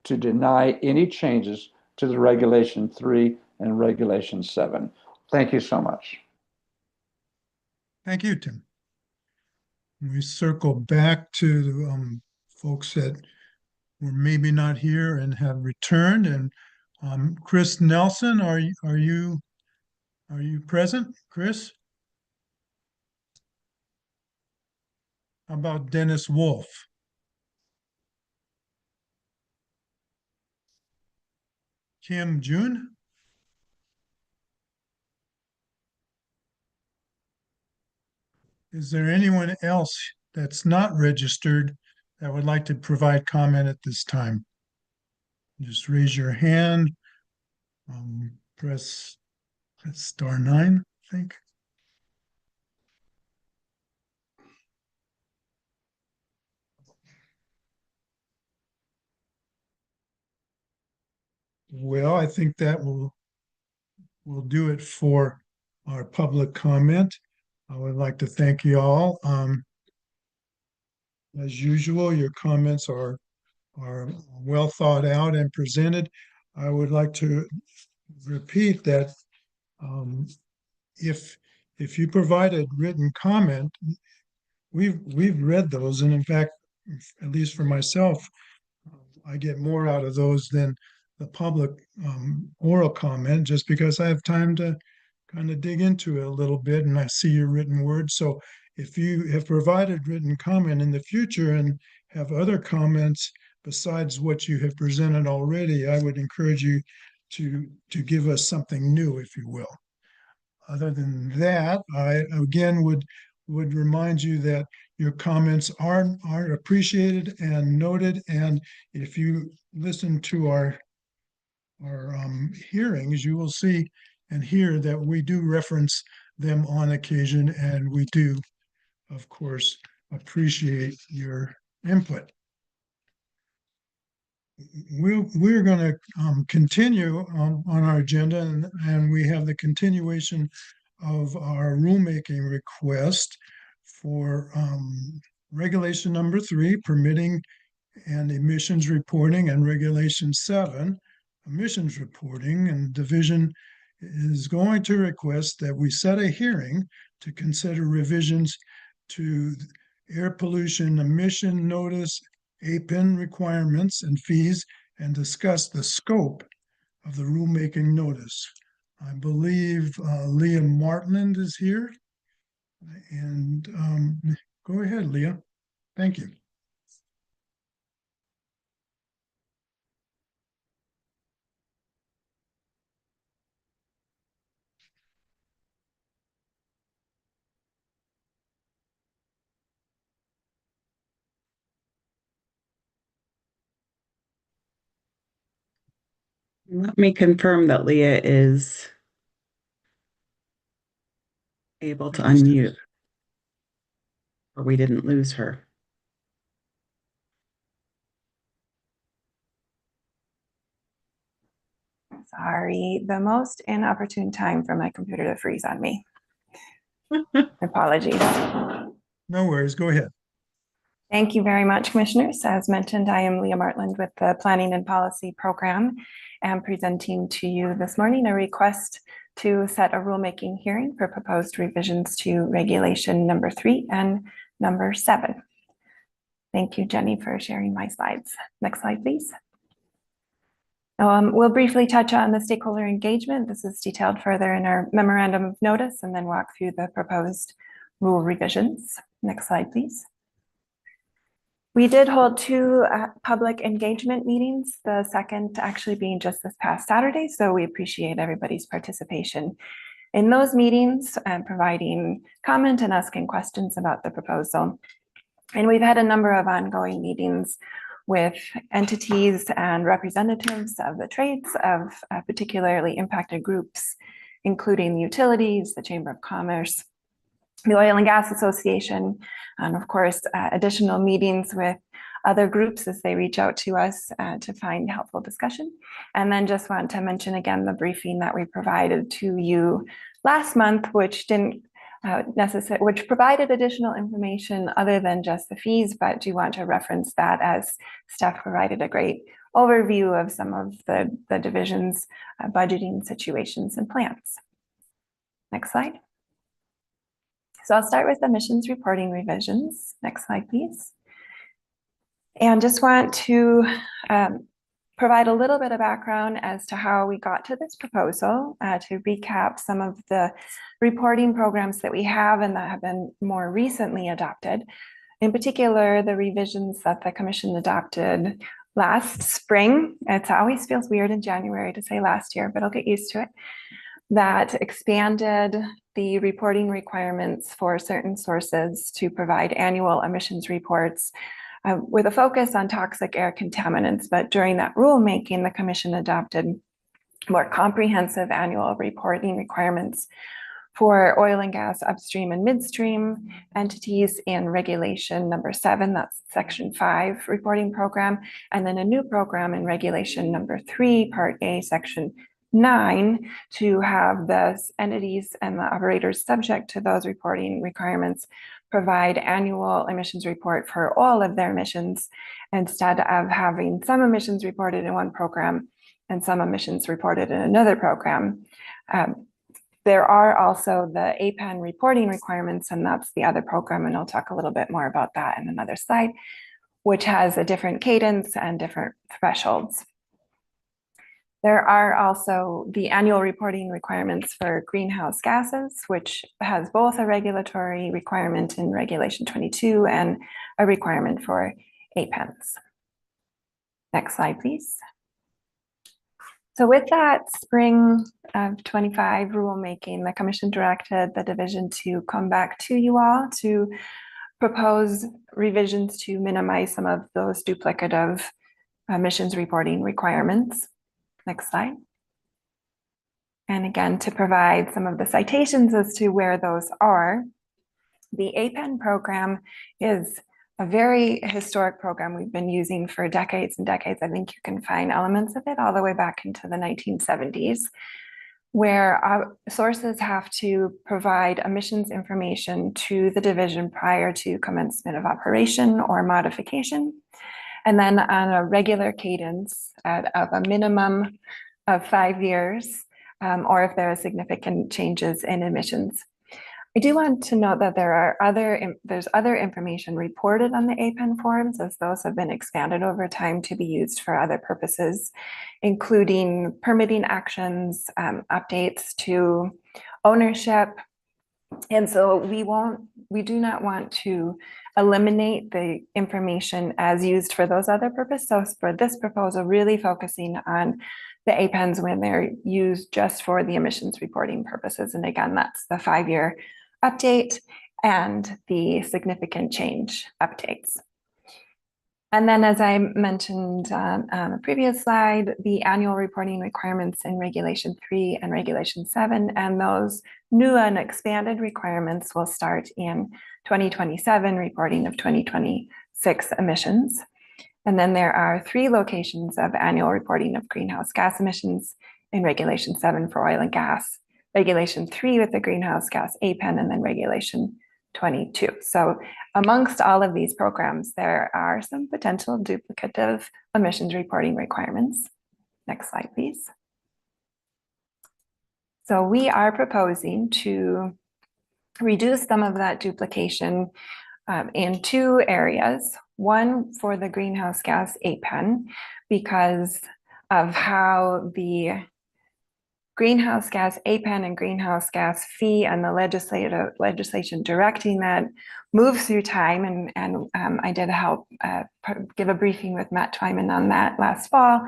to deny any changes to the Regulation 3 and Regulation 7. Thank you so much. Thank you, Tim. We circle back to folks that were maybe not here and have returned. And Chris Nelson, are you present, Chris? How about Dennis Wolf? Kim June? Is there anyone else that's not registered that would like to provide comment at this time? Just raise your hand. Press star 9, I think. Well, I think that will do it for our public comment. I would like to thank you all. As usual, your comments are well thought out and presented. I would like to repeat that if you provided written comment, we've read those, and in fact, at least for myself, I get more out of those than the public oral comment, just because I have time to kind of dig into it a little bit and I see your written words. So if you have provided written comment in the future and have other comments besides what you have presented already, I would encourage you to give us something new, if you will. Other than that, I again would remind you that your comments are appreciated and noted. And if you listen to our hearings, you will see and hear that we do reference them on occasion, and we do, of course, appreciate your input. We're going to continue on our agenda, and we have the continuation of our rulemaking request for regulation number 3, permitting and emissions reporting, and regulation 7, emissions reporting. And division is going to request that we set a hearing to consider revisions to air pollution emission notice, APIN requirements and fees, and discuss the scope of the rulemaking notice. I believe Leah Martland is here. And go ahead, Leah. Thank you. Let me confirm that Leah is able to unmute, or we didn't lose her. Sorry, the most inopportune time for my computer to freeze on me. Apologies. No worries, go ahead. Thank you very much, Commissioners. As mentioned, I am Leah Martland with the Planning and Policy Program, and presenting to you this morning a request to set a rulemaking hearing for proposed revisions to regulation number 3 and number 7. Thank you, Jenny, for sharing my slides. Next slide, please. We'll briefly touch on the stakeholder engagement. This is detailed further in our memorandum of notice, and then walk through the proposed rule revisions. Next slide, please. We did hold 2 public engagement meetings, the second actually being just this past Saturday, so we appreciate everybody's participation in those meetings and providing comment and asking questions about the proposal. And we've had a number of ongoing meetings with entities and representatives of the trades of particularly impacted groups, including the utilities, the Chamber of Commerce, the Oil and Gas Association, and of course, additional meetings with other groups as they reach out to us to find helpful discussion. And then just want to mention again the briefing that we provided to you last month, which didn't which provided additional information other than just the fees, but do want to reference that as staff provided a great overview of some of the division's budgeting situations and plans. Next slide. So I'll start with emissions reporting revisions. Next slide, please. And just want to provide a little bit of background as to how we got to this proposal, to recap some of the reporting programs that we have and that have been more recently adopted. In particular, the revisions that the Commission adopted last spring. It always feels weird in January to say last year, but I'll get used to it. That expanded the reporting requirements for certain sources to provide annual emissions reports with a focus on toxic air contaminants. But during that rulemaking, the Commission adopted more comprehensive annual reporting requirements for oil and gas upstream and midstream entities in Regulation number 7, that's Section 5 reporting program, and then a new program in Regulation number 3, Part A, Section 9, to have the entities and the operators subject to those reporting requirements provide annual emissions report for all of their emissions, instead of having some emissions reported in one program and some emissions reported in another program. There are also the APEN reporting requirements, and that's the other program, and I'll talk a little bit more about that in another slide, which has a different cadence and different thresholds. There are also the annual reporting requirements for greenhouse gases, which has both a regulatory requirement in Regulation 22 and a requirement for APENs. Next slide, please. So with that spring of 25 rulemaking, the Commission directed the division to come back to you all to propose revisions to minimize some of those duplicative emissions reporting requirements. Next slide. And again, to provide some of the citations as to where those are. The APEN program is a very historic program we've been using for decades and decades. I think you can find elements of it all the way back into the 1970s, where sources have to provide emissions information to the division prior to commencement of operation or modification. And then on a regular cadence of a minimum of 5 years, or if there are significant changes in emissions. I do want to note that there's other information reported on the APEN forms, as those have been expanded over time to be used for other purposes, including permitting actions, updates to ownership. And so we do not want to eliminate the information as used for those other purposes. So for this proposal, really focusing on the APENs when they're used just for the emissions reporting purposes. And again, that's the 5-year update and the significant change updates. And then, as I mentioned on a previous slide, the annual reporting requirements in Regulation 3 and Regulation 7, and those new and expanded requirements will start in 2027, reporting of 2026 emissions. And then there are 3 locations of annual reporting of greenhouse gas emissions in Regulation 7 for oil and gas, Regulation 3 with the greenhouse gas APEN, and then Regulation 22. So amongst all of these programs, there are some potential duplicative emissions reporting requirements. Next slide, please. So we are proposing to reduce some of that duplication in 2 areas. One for the greenhouse gas APEN, because of how the greenhouse gas APEN and greenhouse gas fee and the legislation directing that moves through time. And I did help give a briefing with Matt Twyman on that last fall.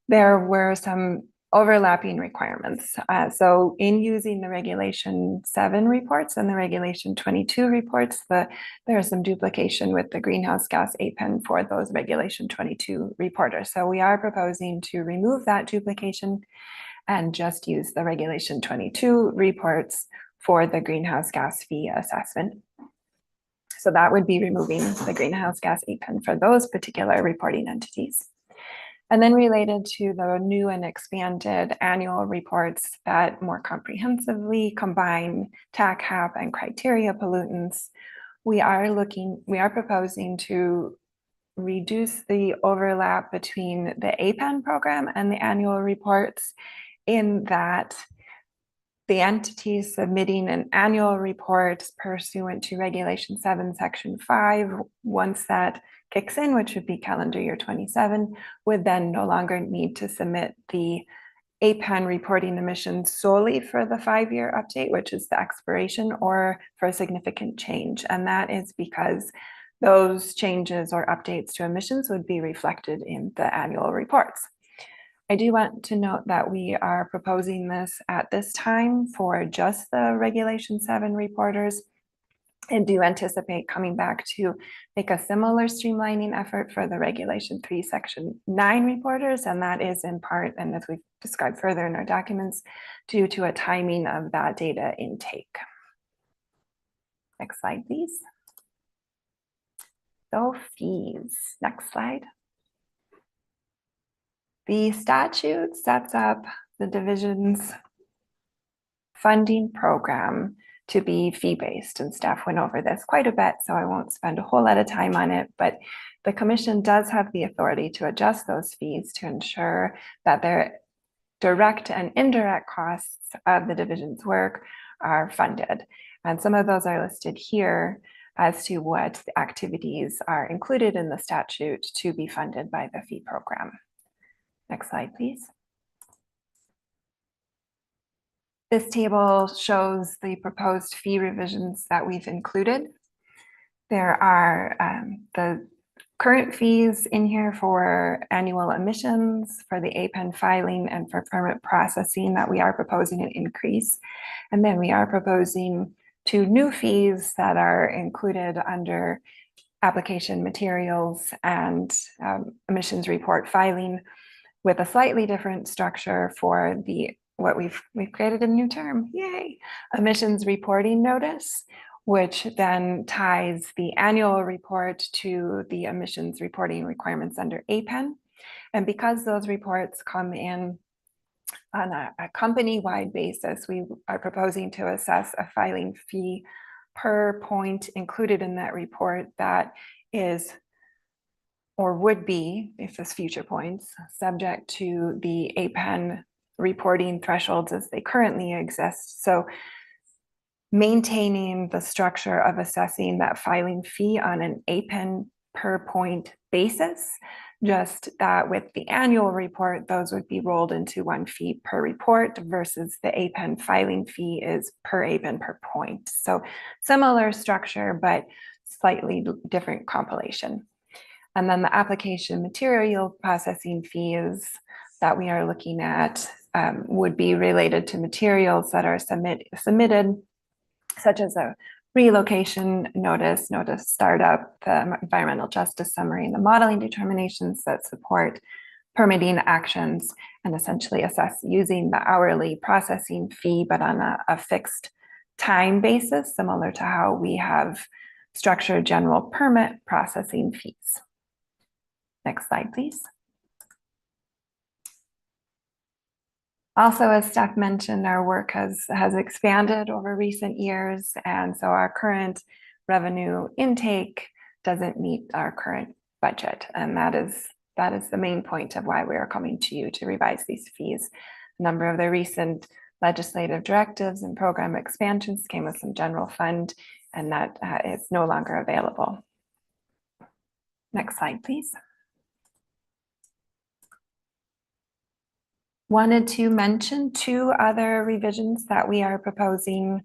There were some overlapping requirements. So in using the Regulation 7 reports and the Regulation 22 reports, there is some duplication with the greenhouse gas APEN for those Regulation 22 reporters. So we are proposing to remove that duplication and just use the Regulation 22 reports for the greenhouse gas fee assessment. So that would be removing the greenhouse gas APN for those particular reporting entities. And then related to the new and expanded annual reports that more comprehensively combine TACHAP and criteria pollutants, we are proposing to reduce the overlap between the APN program and the annual reports, in that the entities submitting an annual report pursuant to Regulation 7, Section 5, once that kicks in, which would be calendar year 27, would then no longer need to submit the APN reporting emissions solely for the 5-year update, which is the expiration, or for a significant change. And that is because those changes or updates to emissions would be reflected in the annual reports. I do want to note that we are proposing this at this time for just the Regulation 7 reporters, and do anticipate coming back to make a similar streamlining effort for the Regulation 3, Section 9 reporters, and that is in part, and as we've described further in our documents, due to a timing of that data intake. Next slide, please. So fees, next slide. The statute sets up the division's funding program to be fee-based, and staff went over this quite a bit, so I won't spend a whole lot of time on it, but the commission does have the authority to adjust those fees to ensure that their direct and indirect costs of the division's work are funded. And some of those are listed here as to what activities are included in the statute to be funded by the fee program. Next slide, please. This table shows the proposed fee revisions that we've included. There are the current fees in here for annual emissions, for the APN filing, and for permit processing that we are proposing an increase. And then we are proposing 2 new fees that are included under application materials and emissions report filing, with a slightly different structure for the we've created a new term, yay, emissions reporting notice, which then ties the annual report to the emissions reporting requirements under APN. And because those reports come in on a company-wide basis, we are proposing to assess a filing fee per point included in that report that is, or would be, if there's future points, subject to the APN reporting thresholds as they currently exist. So maintaining the structure of assessing that filing fee on an APN per point basis, just that with the annual report, those would be rolled into 1 fee per report versus the APN filing fee is per APN per point. So similar structure, but slightly different compilation. And then the application material processing fees that we are looking at would be related to materials that are submitted, such as a relocation notice, notice startup, the environmental justice summary, and the modeling determinations that support permitting actions, and essentially assess using the hourly processing fee, but on a fixed time basis, similar to how we have structured general permit processing fees. Next slide, please. Also, as Steph mentioned, our work has expanded over recent years, and so our current revenue intake doesn't meet our current budget, and that is the main point of why we are coming to you to revise these fees. A number of the recent legislative directives and program expansions came with some general fund, and that is no longer available. Next slide, please. Wanted to mention 2 other revisions that we are proposing.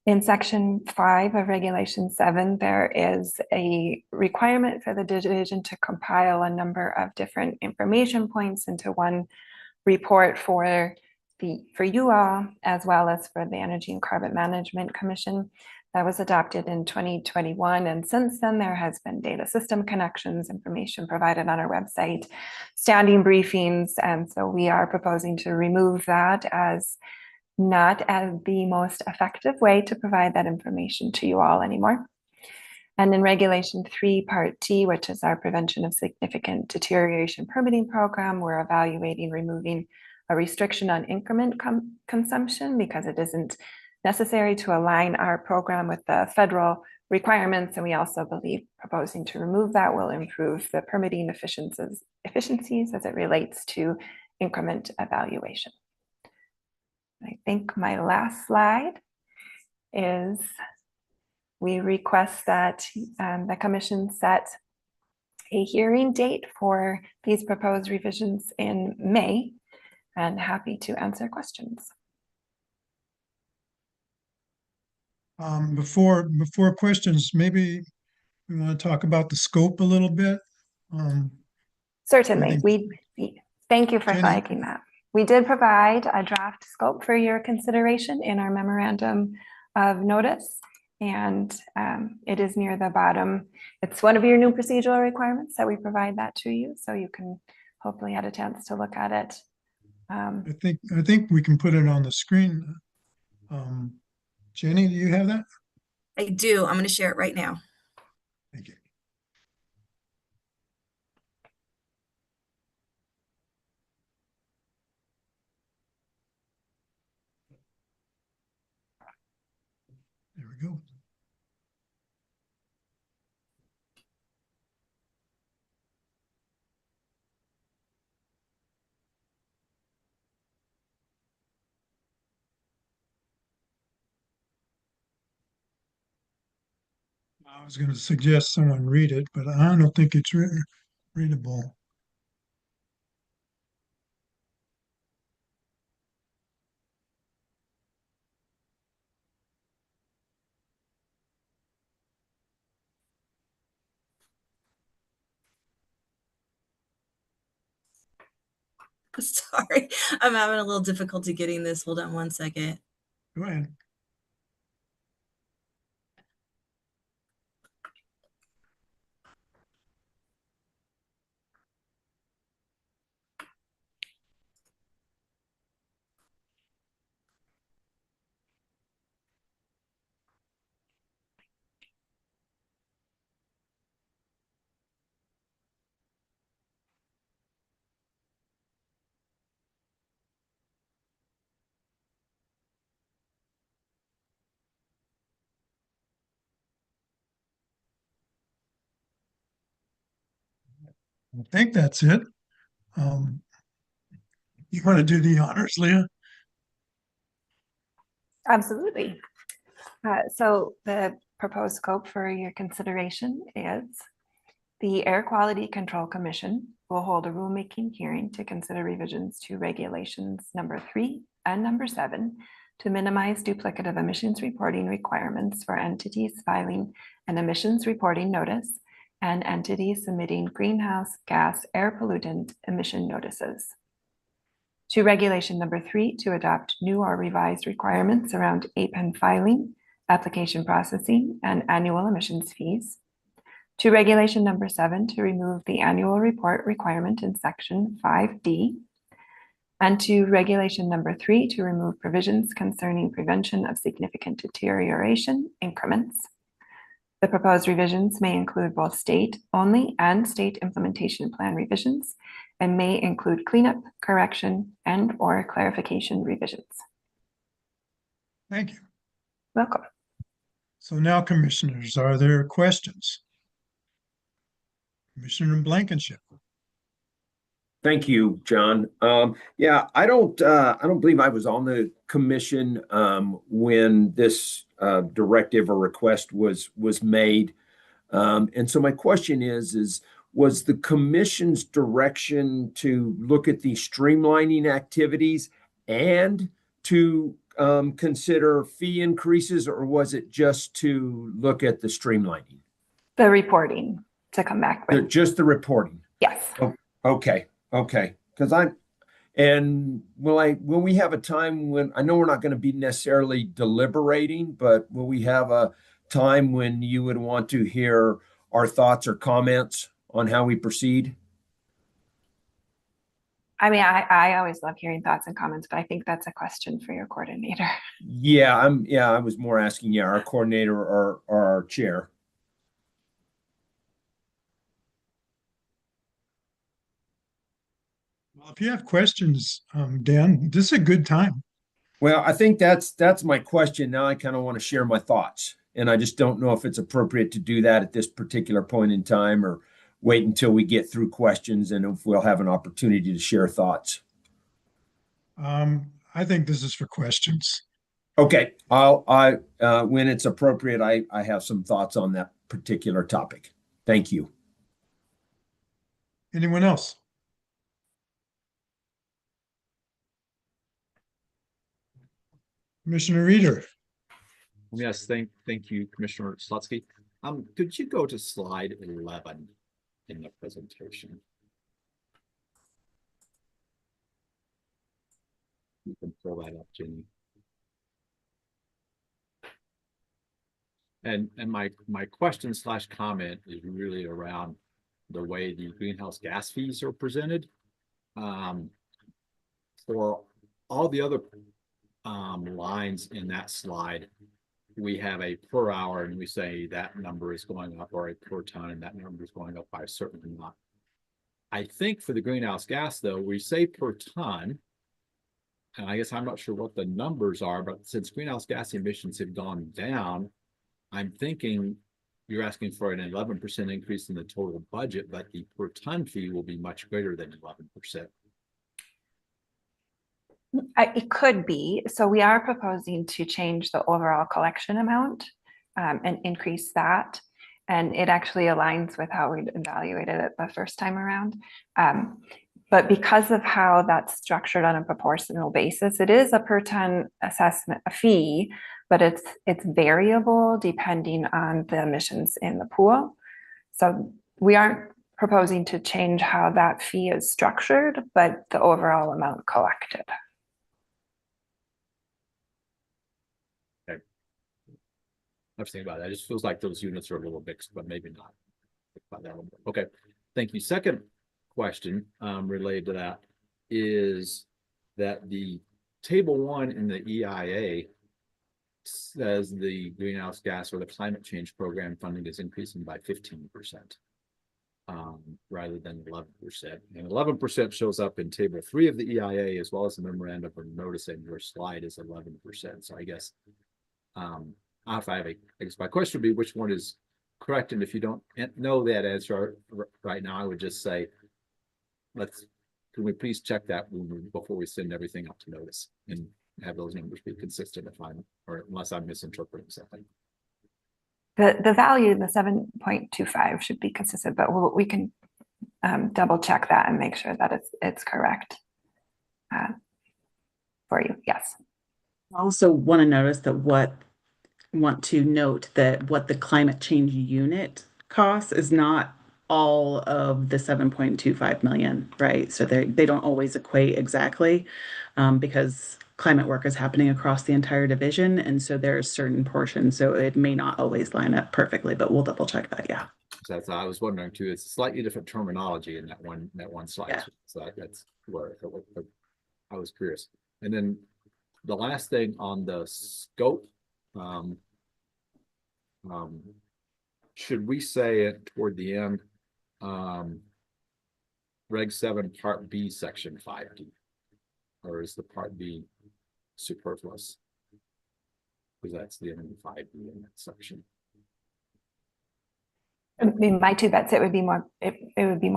In Section 5 of Regulation 7, there is a requirement for the division to compile a number of different information points into 1 report for you all, as well as for the Energy and Carbon Management Commission. That was adopted in 2021, and since then there has been data system connections, information provided on our website, standing briefings, and so we are proposing to remove that as not as the most effective way to provide that information to you all anymore. And in Regulation 3, Part T, which is our Prevention of Significant Deterioration Permitting Program, we're evaluating removing a restriction on increment consumption because it isn't necessary to align our program with the federal requirements. And we also believe proposing to remove that will improve the permitting efficiencies as it relates to increment evaluation. I think my last slide is we request that the commission set a hearing date for these proposed revisions in May, and happy to answer questions. Before questions, maybe we want to talk about the scope a little bit. Certainly. Thank you for flagging that. We did provide a draft scope for your consideration in our memorandum of notice, and it is near the bottom. It's one of your new procedural requirements that we provide that to you, so you can hopefully have a chance to look at it. I think we can put it on the screen. Jenny, do you have that? I do. I'm going to share it right now. Thank you. There we go. I was going to suggest someone read it, but I don't think it's readable. Sorry, I'm having a little difficulty getting this. Hold on one second. Go ahead. I think that's it. You want to do the honors, Leah? Absolutely. So the proposed scope for your consideration is the Air Quality Control Commission will hold a rulemaking hearing to consider revisions to regulations number 3 and number 7 to minimize duplicative emissions reporting requirements for entities filing an emissions reporting notice and entities submitting greenhouse gas air pollutant emission notices. To regulation number 3 to adopt new or revised requirements around APEN filing, application processing, and annual emissions fees. To regulation number 7 to remove the annual report requirement in section 5D. And to regulation number 3 to remove provisions concerning prevention of significant deterioration increments. The proposed revisions may include both state-only and state implementation plan revisions, and may include cleanup, correction, and/or clarification revisions. Thank you. Welcome. So now, commissioners, are there questions? Commissioner Blankenship. Thank you, John. Yeah, I don't believe I was on the commission when this directive or request was made. And so my question is was the commission's direction to look at the streamlining activities and to consider fee increases, or was it just to look at the streamlining? The reporting to come back with. Just the reporting. Yes. Oh, okay. Because will we have a time when, I know we're not going to be necessarily deliberating, but will we have a time when you would want to hear our thoughts or comments on how we proceed? I mean, I always love hearing thoughts and comments, but I think that's a question for your coordinator. Yeah, I was more asking, our coordinator or our chair. Well, if you have questions, Dan, this is a good time. Well, I think that's my question. Now I kind of want to share my thoughts, and I just don't know if it's appropriate to do that at this particular point in time, or wait until we get through questions and if we'll have an opportunity to share thoughts. I think this is for questions. Okay, when it's appropriate, I have some thoughts on that particular topic. Thank you. Anyone else? Commissioner Reader. Yes, thank you, Commissioner Slutsky. Could you go to slide 11 in the presentation? You can pull that up, Jenny. And my question / comment is really around the way the greenhouse gas fees are presented. For all the other lines in that slide, we have a per hour and we say that number is going up, or a per ton and that number is going up by a certain amount. I think for the greenhouse gas, though, we say per ton, and I guess I'm not sure what the numbers are, but since greenhouse gas emissions have gone down, I'm thinking you're asking for an 11% increase in the total budget, but the per ton fee will be much greater than 11%. It could be. So we are proposing to change the overall collection amount and increase that. And it actually aligns with how we evaluated it the first time around. But because of how that's structured on a proportional basis, it is a per ton assessment fee, but it's variable depending on the emissions in the pool. So we aren't proposing to change how that fee is structured, but the overall amount collected. Okay. I was thinking about that. It just feels like those units are a little mixed, but maybe not. Okay, thank you. Second question related to that is that the table 1 in the EIA says the greenhouse gas or the climate change program funding is increasing by 15% rather than 11%. And 11% shows up in table 3 of the EIA as well as the memorandum of notice, and your slide is 11%. So I guess I guess my question would be which one is correct, and if you don't know that answer right now, I would just say can we please check that before we send everything up to notice and have those numbers be consistent unless I'm misinterpreting something. The value in the 7.25 should be consistent, but we can double check that and make sure that it's correct for you. Yes. I also want to note that what the climate change unit costs is not all of the 7.25 million, right? So they don't always equate exactly because climate work is happening across the entire division. And so there's certain portions, so it may not always line up perfectly, but we'll double check that, yeah. So I was wondering too, it's slightly different terminology in that one slide. Yeah. So that's where I was curious. And then the last thing on the scope, should we say it toward the end, Reg 7 Part B Section 5D, or is the Part B superfluous? Because that's the end of the 5D in that section. In my 2 bets, it would be more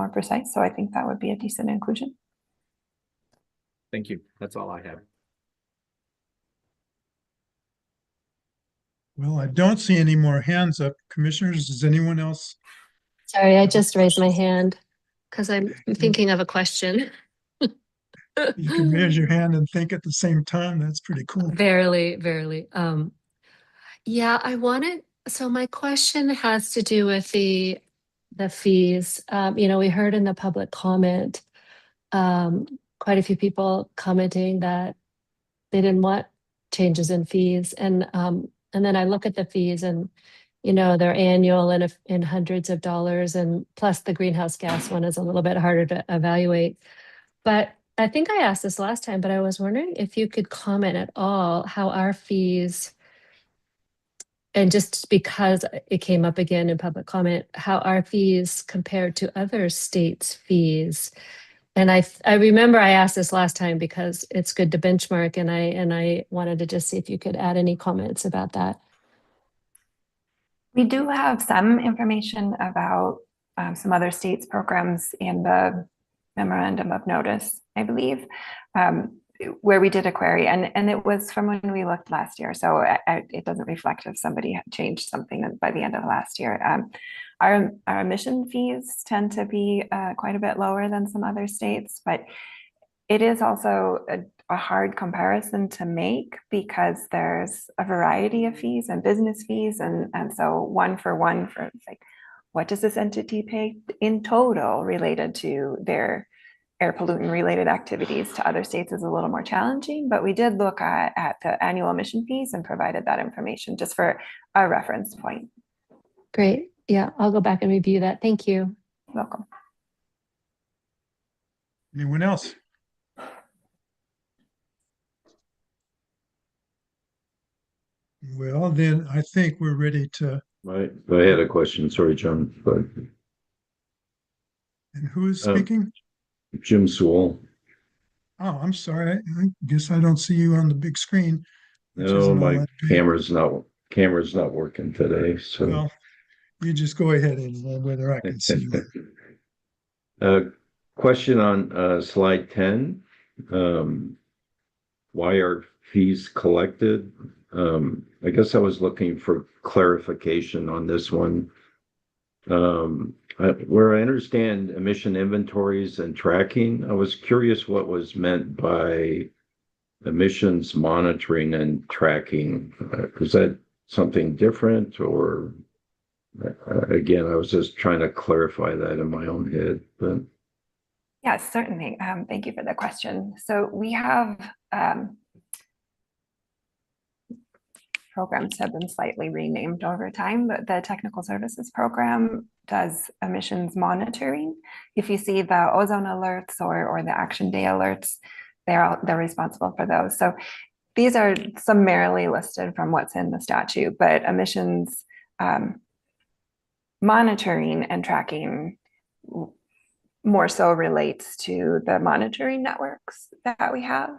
precise. So I think that would be a decent inclusion. Thank you. That's all I have. Well, I don't see any more hands up. Commissioners, does anyone else? Sorry, I just raised my hand because I'm thinking of a question. You can raise your hand and think at the same time. That's pretty cool. Verily. Yeah, so my question has to do with the fees. We heard in the public comment, quite a few people commenting that they didn't want changes in fees. And then I look at the fees and, they're annual and in hundreds of dollars, and plus the greenhouse gas one is a little bit harder to evaluate. But I think I asked this last time, but I was wondering if you could comment at all how our fees, and just because it came up again in public comment, how our fees compared to other states' fees. And I remember I asked this last time because it's good to benchmark, and I wanted to just see if you could add any comments about that. We do have some information about some other states' programs in the memorandum of notice, I believe, where we did a query, and it was from when we looked last year. So it doesn't reflect if somebody had changed something by the end of last year. Our admission fees tend to be quite a bit lower than some other states, but it is also a hard comparison to make because there's a variety of fees and business fees. And so one for like, what does this entity pay in total related to their air pollutant related activities to other states is a little more challenging, but we did look at the annual emission fees and provided that information just for a reference point. Great. Yeah, I'll go back and review that. Thank you. Welcome. Anyone else? Well, then I think we're ready to. Right. I had a question. Sorry, John, but. And who is speaking? Jim Sewell. Oh, I'm sorry. I guess I don't see you on the big screen. No, my camera's not working today. So. Well, you just go ahead anyway, whether I can see you. Question on slide 10. Why are fees collected? I guess I was looking for clarification on this one. Where I understand emission inventories and tracking, I was curious what was meant by emissions monitoring and tracking. Is that something different, or again, I was just trying to clarify that in my own head, but. Yes, certainly. Thank you for the question. So we have programs have been slightly renamed over time, but the technical services program does emissions monitoring. If you see the ozone alerts or the action day alerts, they're responsible for those. So these are summarily listed from what's in the statute, but emissions monitoring and tracking more so relates to the monitoring networks that we have.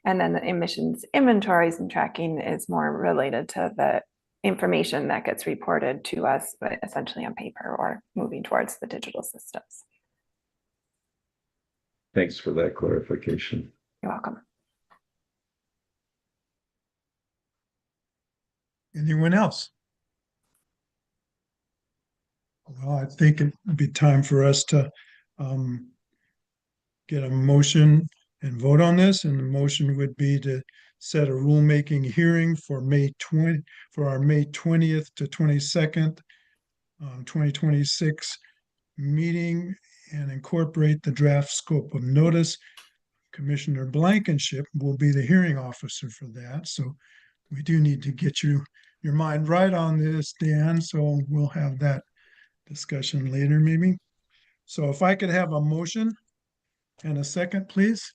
And then the emissions inventories and tracking is more related to the information that gets reported to us, but essentially on paper or moving towards the digital systems. Thanks for that clarification. You're welcome. Anyone else? Well, I think it would be time for us to get a motion and vote on this. And the motion would be to set a rulemaking hearing for our May 20th to 22nd, 2026 meeting and incorporate the draft scope of notice. Commissioner Blankenship will be the hearing officer for that. So we do need to get your mind right on this, Dan. So we'll have that discussion later, maybe. So if I could have a motion and a second, please.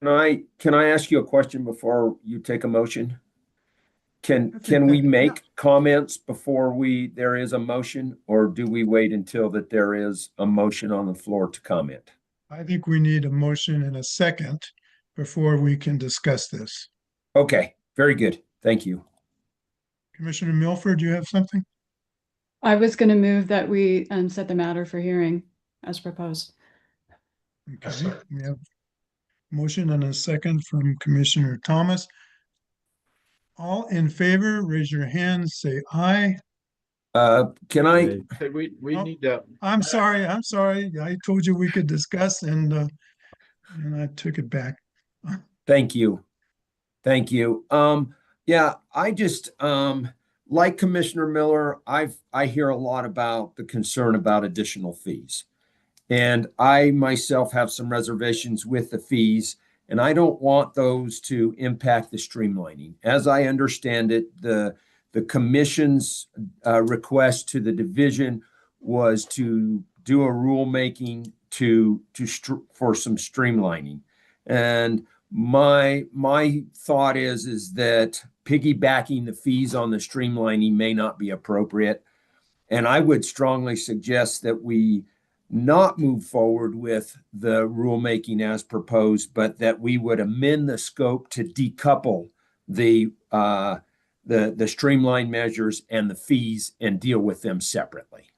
Can I ask you a question before you take a motion? Can we make comments before there is a motion, or do we wait until that there is a motion on the floor to comment? I think we need a motion and a second before we can discuss this. Okay, very good. Thank you. Commissioner Milford, do you have something? I was going to move that we set the matter for hearing as proposed. Okay, we have motion and a second from Commissioner Thomas. All in favor, raise your hand, say aye. Can I? Hey, we need to. I'm sorry. I told you we could discuss and I took it back. Thank you. Thank you. Yeah, I just like Commissioner Miller, I hear a lot about the concern about additional fees. And I myself have some reservations with the fees, and I don't want those to impact the streamlining. As I understand it, the commission's request to the division was to do a rulemaking for some streamlining. And my thought is that piggybacking the fees on the streamlining may not be appropriate. And I would strongly suggest that we not move forward with the rulemaking as proposed, but that we would amend the scope to decouple the streamline measures and the fees and deal with them separately.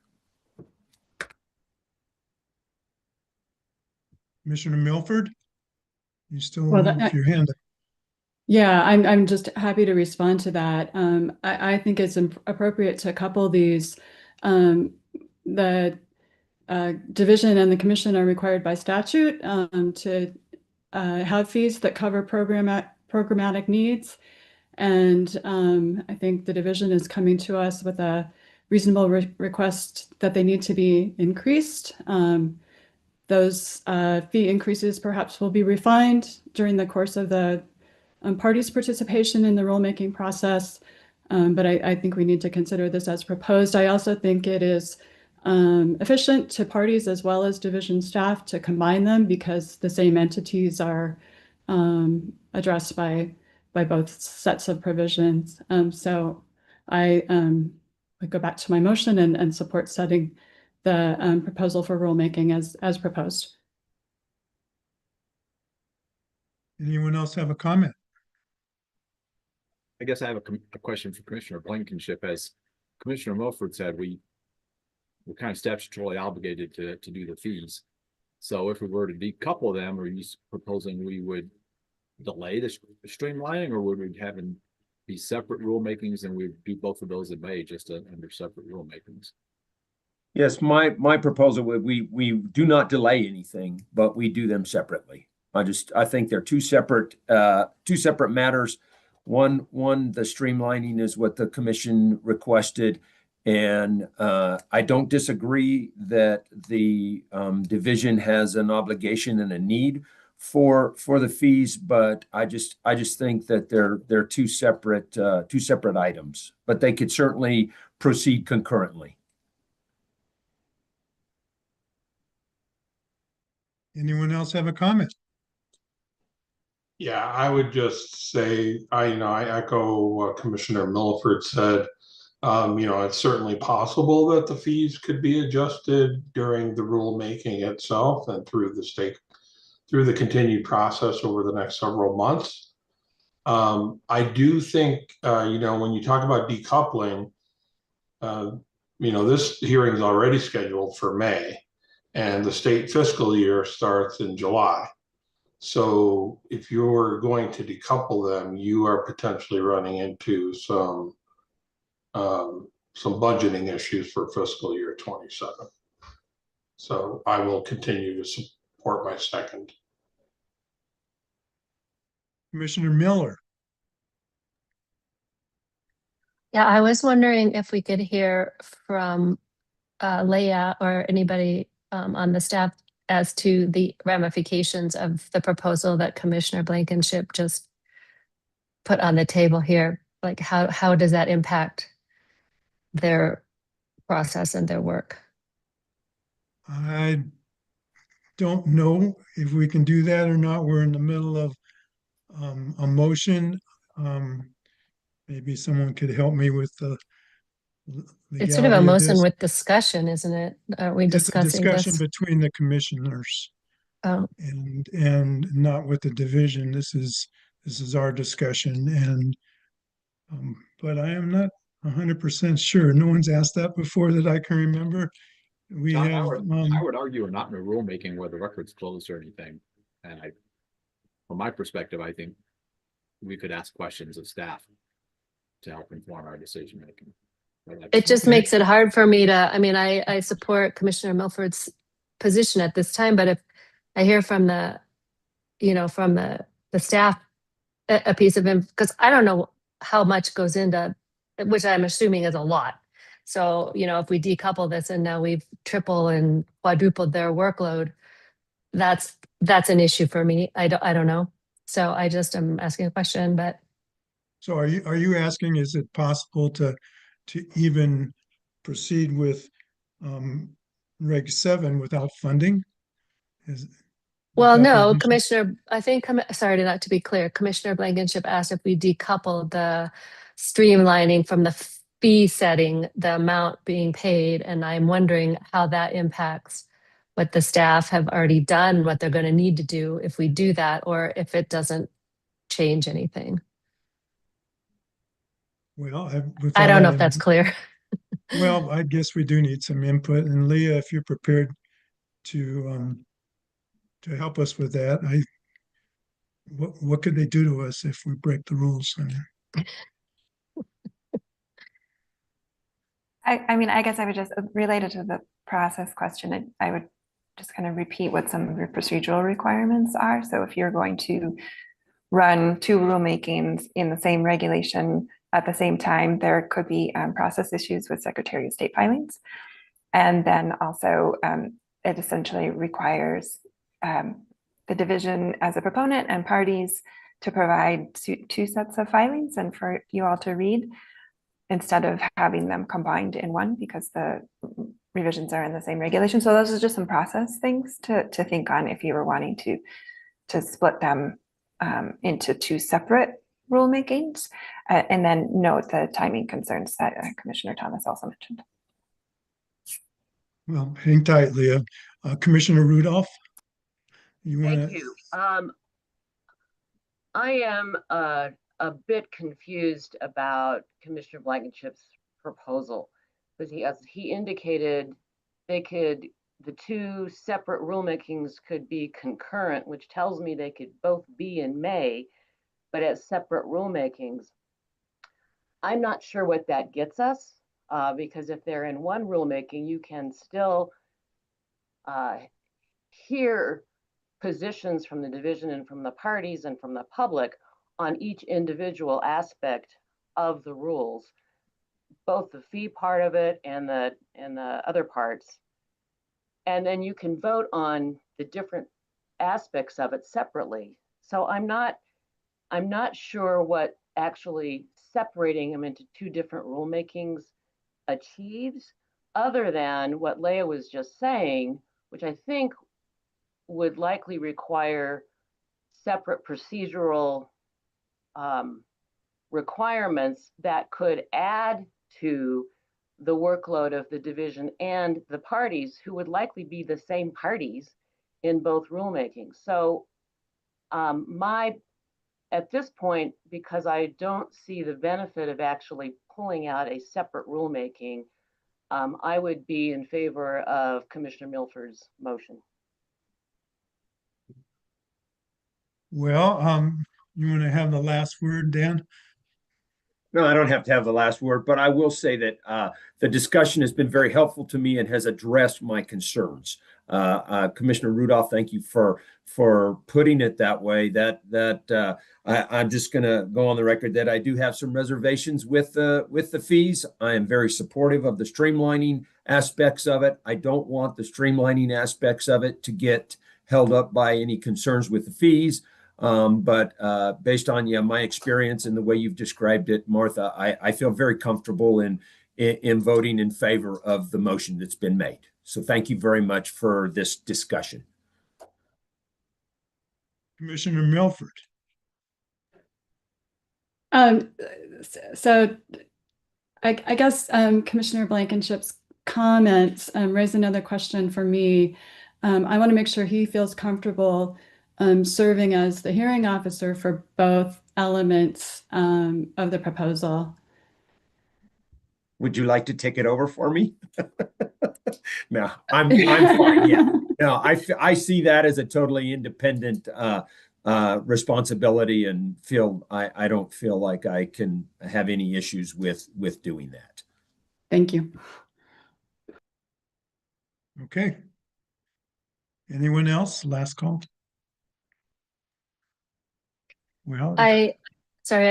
Commissioner Milford, you still Well, with your hand up. Yeah, I'm just happy to respond to that. I think it's appropriate to couple these. The division and the commission are required by statute to have fees that cover programmatic needs. And I think the division is coming to us with a reasonable request that they need to be increased. Those fee increases perhaps will be refined during the course of the parties' participation in the rulemaking process. But I think we need to consider this as proposed. I also think it is efficient to parties as well as division staff to combine them because the same entities are addressed by both sets of provisions. So I go back to my motion and support setting the proposal for rulemaking as proposed. Anyone else have a comment? I guess I have a question for Commissioner Blankenship. As Commissioner Milford said, we're kind of statutorily obligated to do the fees. So if we were to decouple them, are you proposing we would delay the streamlining, or would we have them be separate rulemakings and we'd do both of those in May just under separate rulemakings? Yes, my proposal would we do not delay anything, but we do them separately. I think they're two separate matters. One, the streamlining is what the commission requested, and I don't disagree that the division has an obligation and a need for the fees, but I just think that they're two separate items, but they could certainly proceed concurrently. Anyone else have a comment? Yeah, I would just say, I echo what Commissioner Milliford said. It's certainly possible that the fees could be adjusted during the rulemaking itself and through the continued process over the next several months. I do think, when you talk about decoupling, this hearing is already scheduled for May, and the state fiscal year starts in July. So if you're going to decouple them, you are potentially running into some budgeting issues for fiscal year 27. So I will continue to support my second. Commissioner Miller. Yeah, I was wondering if we could hear from Leah or anybody on the staff as to the ramifications of the proposal that Commissioner Blankenship just put on the table here. Like how does that impact their process and their work? I don't know if we can do that or not. We're in the middle of a motion. Maybe someone could help me with the It's sort of a motion this. with discussion, isn't it? Are we It's a discussing discussion this? between the commissioners. Oh. And not with the division. This is our discussion, and but I am not 100% sure. No one's asked that before that I can remember. John, I would argue we're not in a rulemaking where the record's closed or anything. And from my perspective, I think we could ask questions of staff to help inform our decision making. It just makes it hard for me to, I support Commissioner Milford's position at this time, but if I hear from the staff a piece of him, because I don't know how much goes into, which I'm assuming is a lot. So, if we decouple this and now we've tripled and quadrupled their workload, that's an issue for me. I don't know. So I just am asking a question, but. So are you asking, is it possible to even proceed with Reg 7 without funding? Well, no, Commissioner, I think, sorry not to be clear, Commissioner Blankenship asked if we decouple the streamlining from the fee setting, the amount being paid, and I'm wondering how that impacts what the staff have already done, what they're going to need to do if we do that, or if it doesn't change anything. Well, with I all don't know that if that's clear. well, I guess we do need some input. And Leah, if you're prepared to help us with that, what could they do to us if we break the rules? I mean, I guess I would just, related to the process question, I would just kind of repeat what some of your procedural requirements are. So if you're going to run two rulemakings in the same regulation at the same time, there could be process issues with Secretary of State filings. And then also it essentially requires the division as a proponent and parties to provide two sets of filings and for you all to read, instead of having them combined in one, because the revisions are in the same regulation. So those are just some process things to think on if you were wanting to split them into two separate rulemakings, and then note the timing concerns that Commissioner Thomas also mentioned. Well, hang tight, Leah. Commissioner Rudolph, you want Thank you. I am a bit confused about Commissioner Blankenship's proposal, because he indicated the two separate rulemakings could be concurrent, which tells me they could both be in May, but as separate rulemakings. I'm not sure what that gets us, because if they're in one rulemaking, you can still hear positions from the division and from the parties and from the public on each individual aspect of the rules, both the fee part of it and the other parts. And then you can vote on the different aspects of it separately. So I'm not sure what actually separating them into two different rulemakings achieves, other than what Leah was just saying, which I think would likely require separate procedural requirements that could add to the workload of the division and the parties, who would likely be the same parties in both rulemakings. So at this point, because I don't see the benefit of actually pulling out a separate rulemaking, I would be in favor of Commissioner Milford's motion. Well, you want to have the last word, Dan? No, I don't have to have the last word, but I will say that the discussion has been very helpful to me and has addressed my concerns. Commissioner Rudolph, thank you for putting it that way. I'm just going to go on the record that I do have some reservations with the fees. I am very supportive of the streamlining aspects of it. I don't want the streamlining aspects of it to get held up by any concerns with the fees. But based on my experience and the way you've described it, Martha, I feel very comfortable in voting in favor of the motion that's been made. So thank you very much for this discussion. Commissioner Milford. So I guess Commissioner Blankenship's comments raise another question for me. I want to make sure he feels comfortable serving as the hearing officer for both elements of the proposal. Would you like to take it over for me? No, I'm fine. Yeah, no, I see that as a totally independent responsibility, and I don't feel like I can have any issues with doing that. Thank you. Okay. Anyone else? Last call. Well, I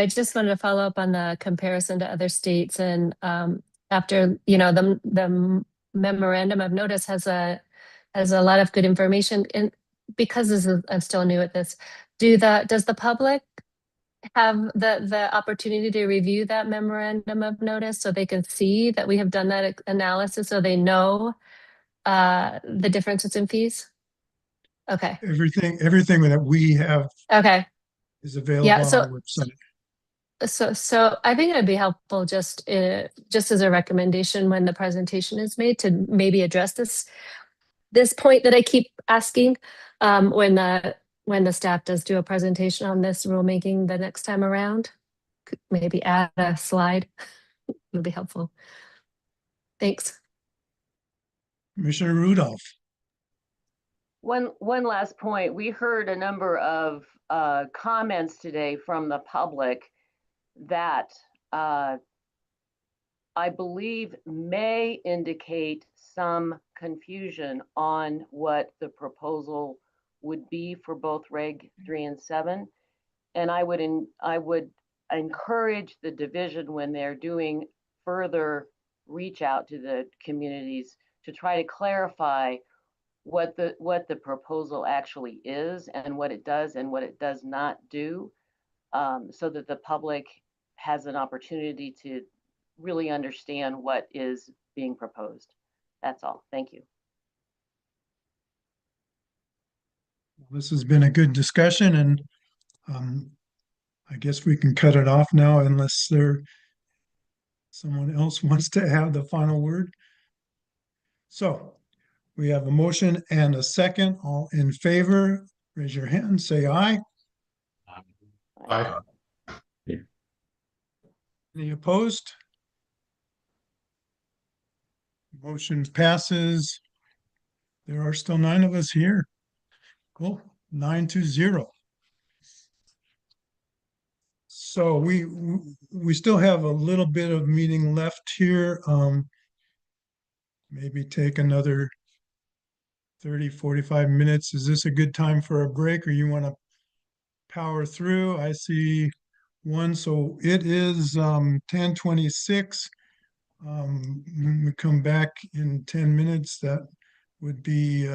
just wanted to follow up on the comparison to other states, and after the memorandum of notice has a lot of good information, and because I'm still new at this, does the public have the opportunity to review that memorandum of notice so they can see that we have done that analysis, so they know the differences in fees? Okay. Everything that we have is available on our website. So I think it'd be helpful just as a recommendation when the presentation is made to maybe address this this point that I keep asking when the staff does do a presentation on this rulemaking the next time around. Could maybe add a slide. Would be helpful. Thanks. Commissioner Rudolph. One last point. We heard a number of comments today from the public that I believe may indicate some confusion on what the proposal would be for both Reg 3 and 7. And I would encourage the division, when they're doing further reach out to the communities, to try to clarify what the proposal actually is and what it does and what it does not do, so that the public has an opportunity to really understand what is being proposed. That's all. Thank you. This has been a good discussion, and I guess we can cut it off now unless someone else wants to have the final word. So we have a motion and a second. All in favor, raise your hand, say aye. Aye. Any opposed? Motion passes. There are still 9 of us here. Cool, 9-0. So we still have a little bit of meeting left here. Maybe take another 30-45 minutes. Is this a good time for a break, or you want to power through? I see one. So it is 10:26. When we come back in 10 minutes, that would be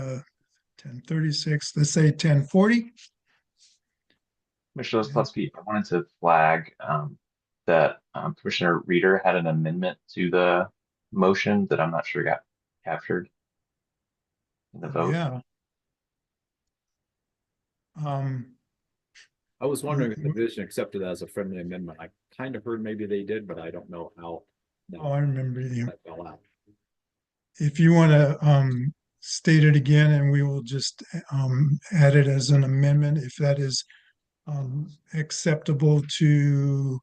10:36. Let's say 10:40. Commissioner Slutsky, I wanted to flag that Commissioner Reeder had an amendment to the motion that I'm not sure got captured in the vote. Yeah. I was wondering if the division accepted that as a friendly amendment. I kind of heard maybe they did, but I don't know how. Oh, I remember you. That fell out. If you want to state it again, and we will just add it as an amendment, if that is acceptable to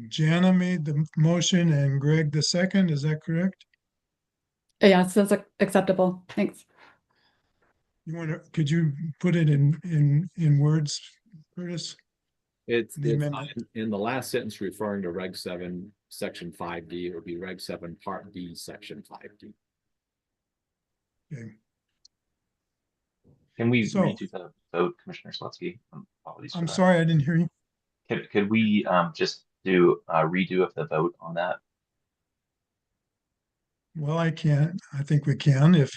Jana made the motion and Greg the second, is that correct? Yes, that's acceptable. Thanks. You want to, could you put it in words, Curtis? It's in the last sentence referring to Reg 7, Section 5D. It would be Reg 7, Part D, Section 5D. Okay. Can we redo the vote, Commissioner Slutsky? Apologies for I'm that. sorry, I didn't hear you. Could we just do a redo of the vote on that? Well, I think we can if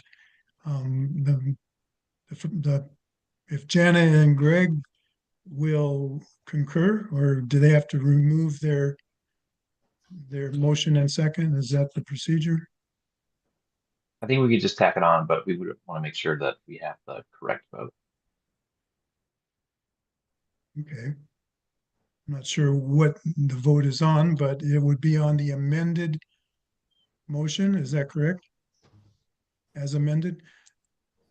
if Jana and Greg will concur, or do they have to remove their motion and second? Is that the procedure? I think we could just tack it on, but we would want to make sure that we have the correct vote. Okay. I'm not sure what the vote is on, but it would be on the amended motion. Is that correct? As amended?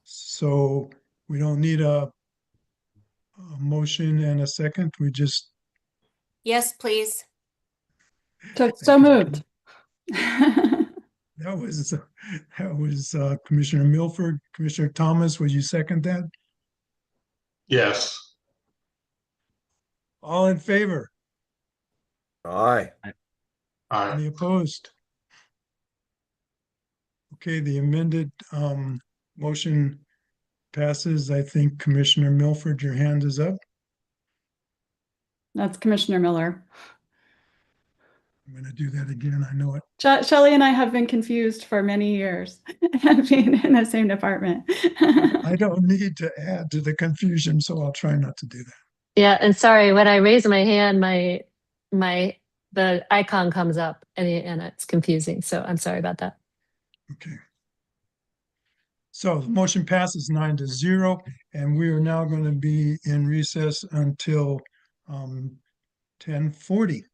So we don't need a motion and a second. We just. Yes, please. So moved. That was Commissioner Milford. Commissioner Thomas, would you second that? Yes. All in favor? Aye. Aye. Any opposed? Okay, the amended motion passes. I think Commissioner Milford, your hand is up. That's Commissioner Miller. I'm going to do that again. I know it. Shelley and I have been confused for many years, being in the same department. I don't need to add to the confusion, so I'll try not to do that. Yeah, and sorry, when I raise my hand, the icon comes up and it's confusing. So I'm sorry about that. Okay. So the motion passes 9-0, and we are now going to be in recess until 10:40.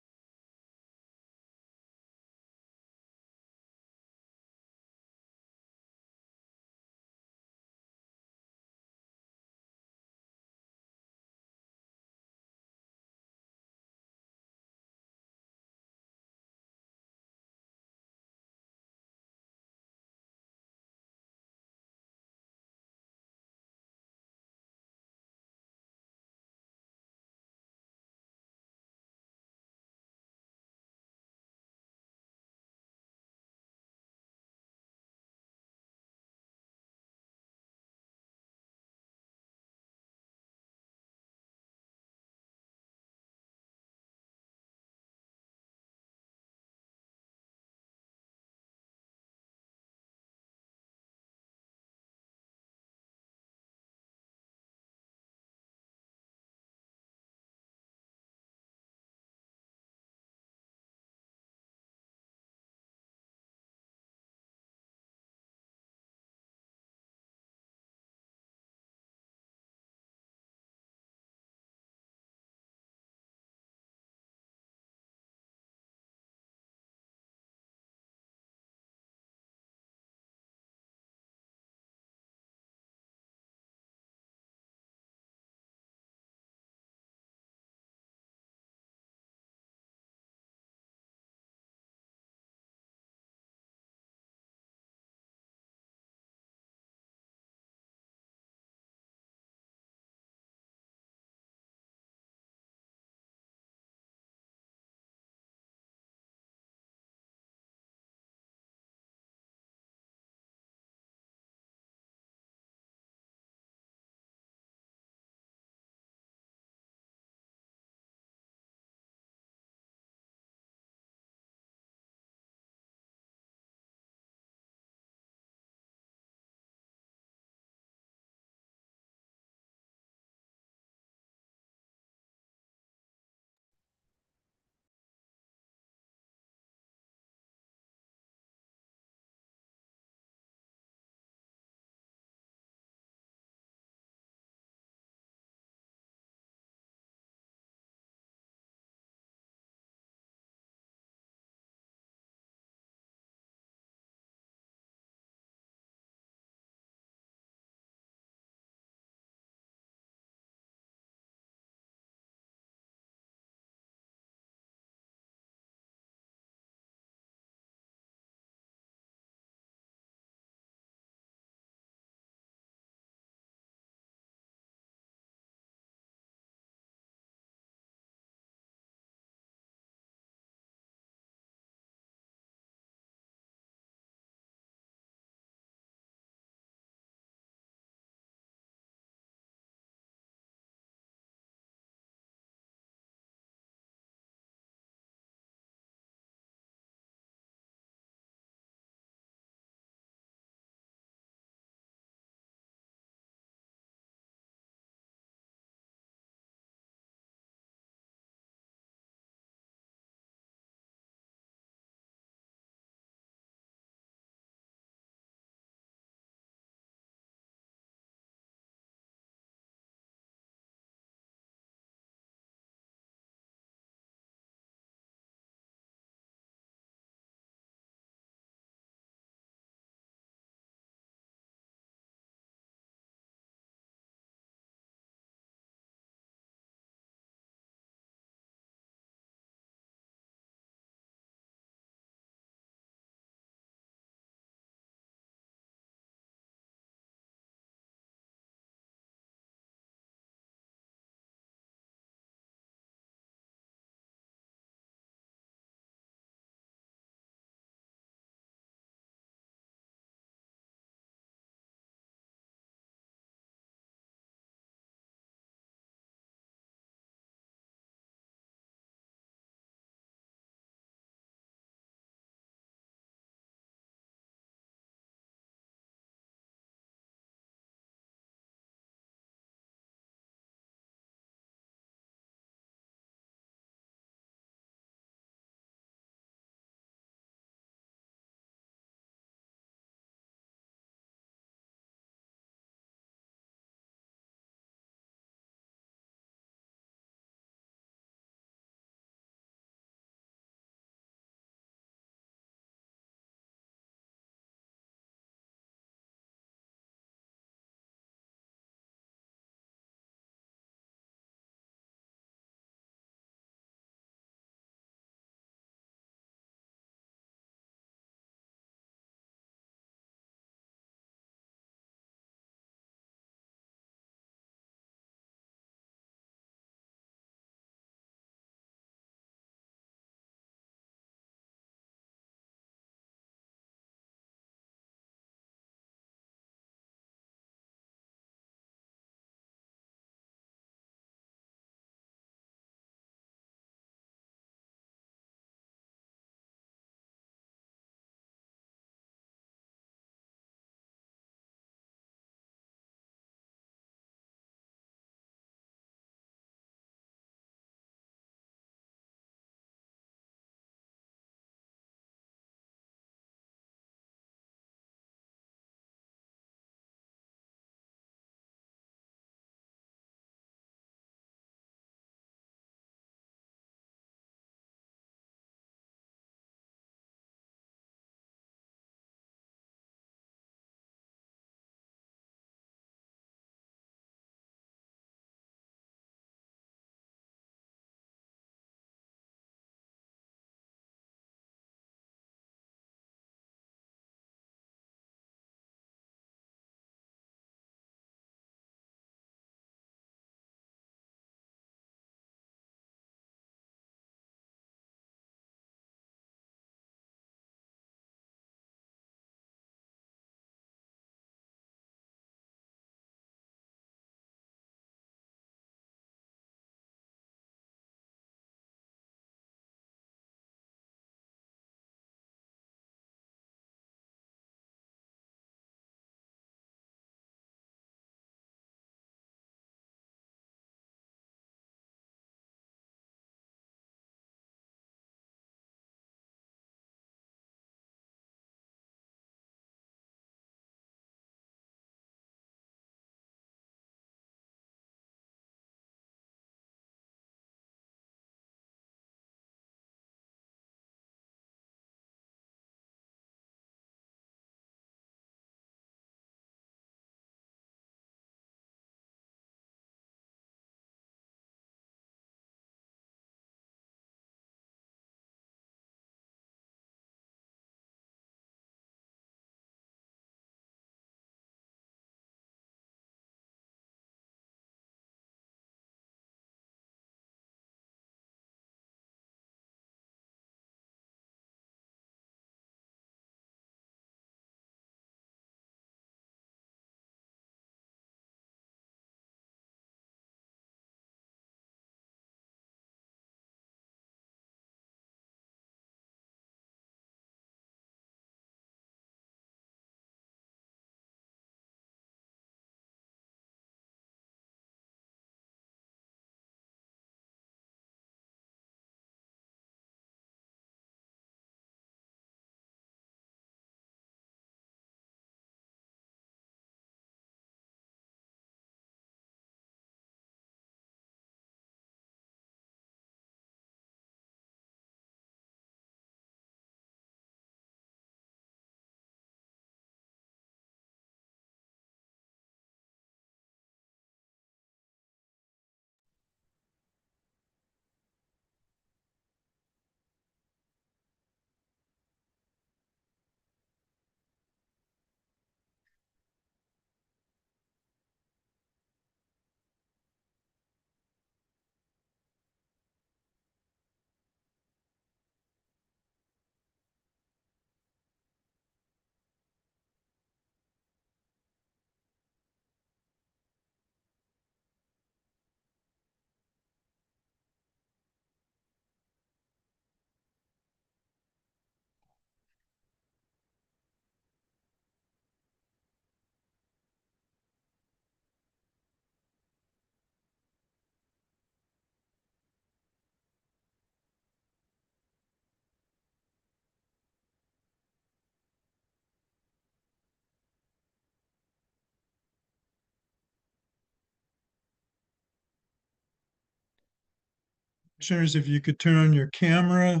Commissioners, if you could turn on your camera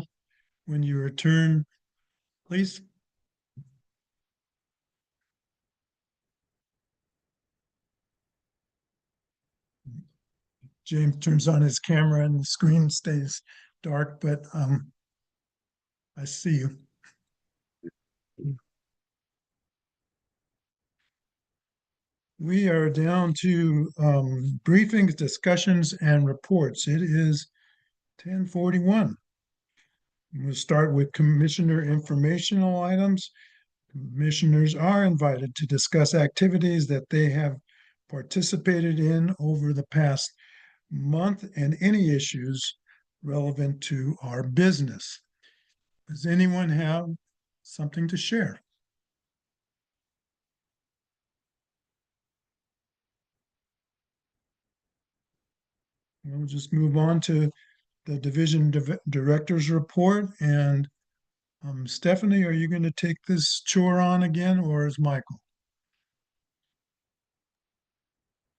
when you return, please. James turns on his camera and the screen stays dark, but I see you. We are down to briefings, discussions, and reports. It is 10:41. We'll start with commissioner informational items. Commissioners are invited to discuss activities that they have participated in over the past month and any issues relevant to our business. Does anyone have something to share? We'll just move on to the division director's report. And Stephanie, are you going to take this chore on again, or is Michael?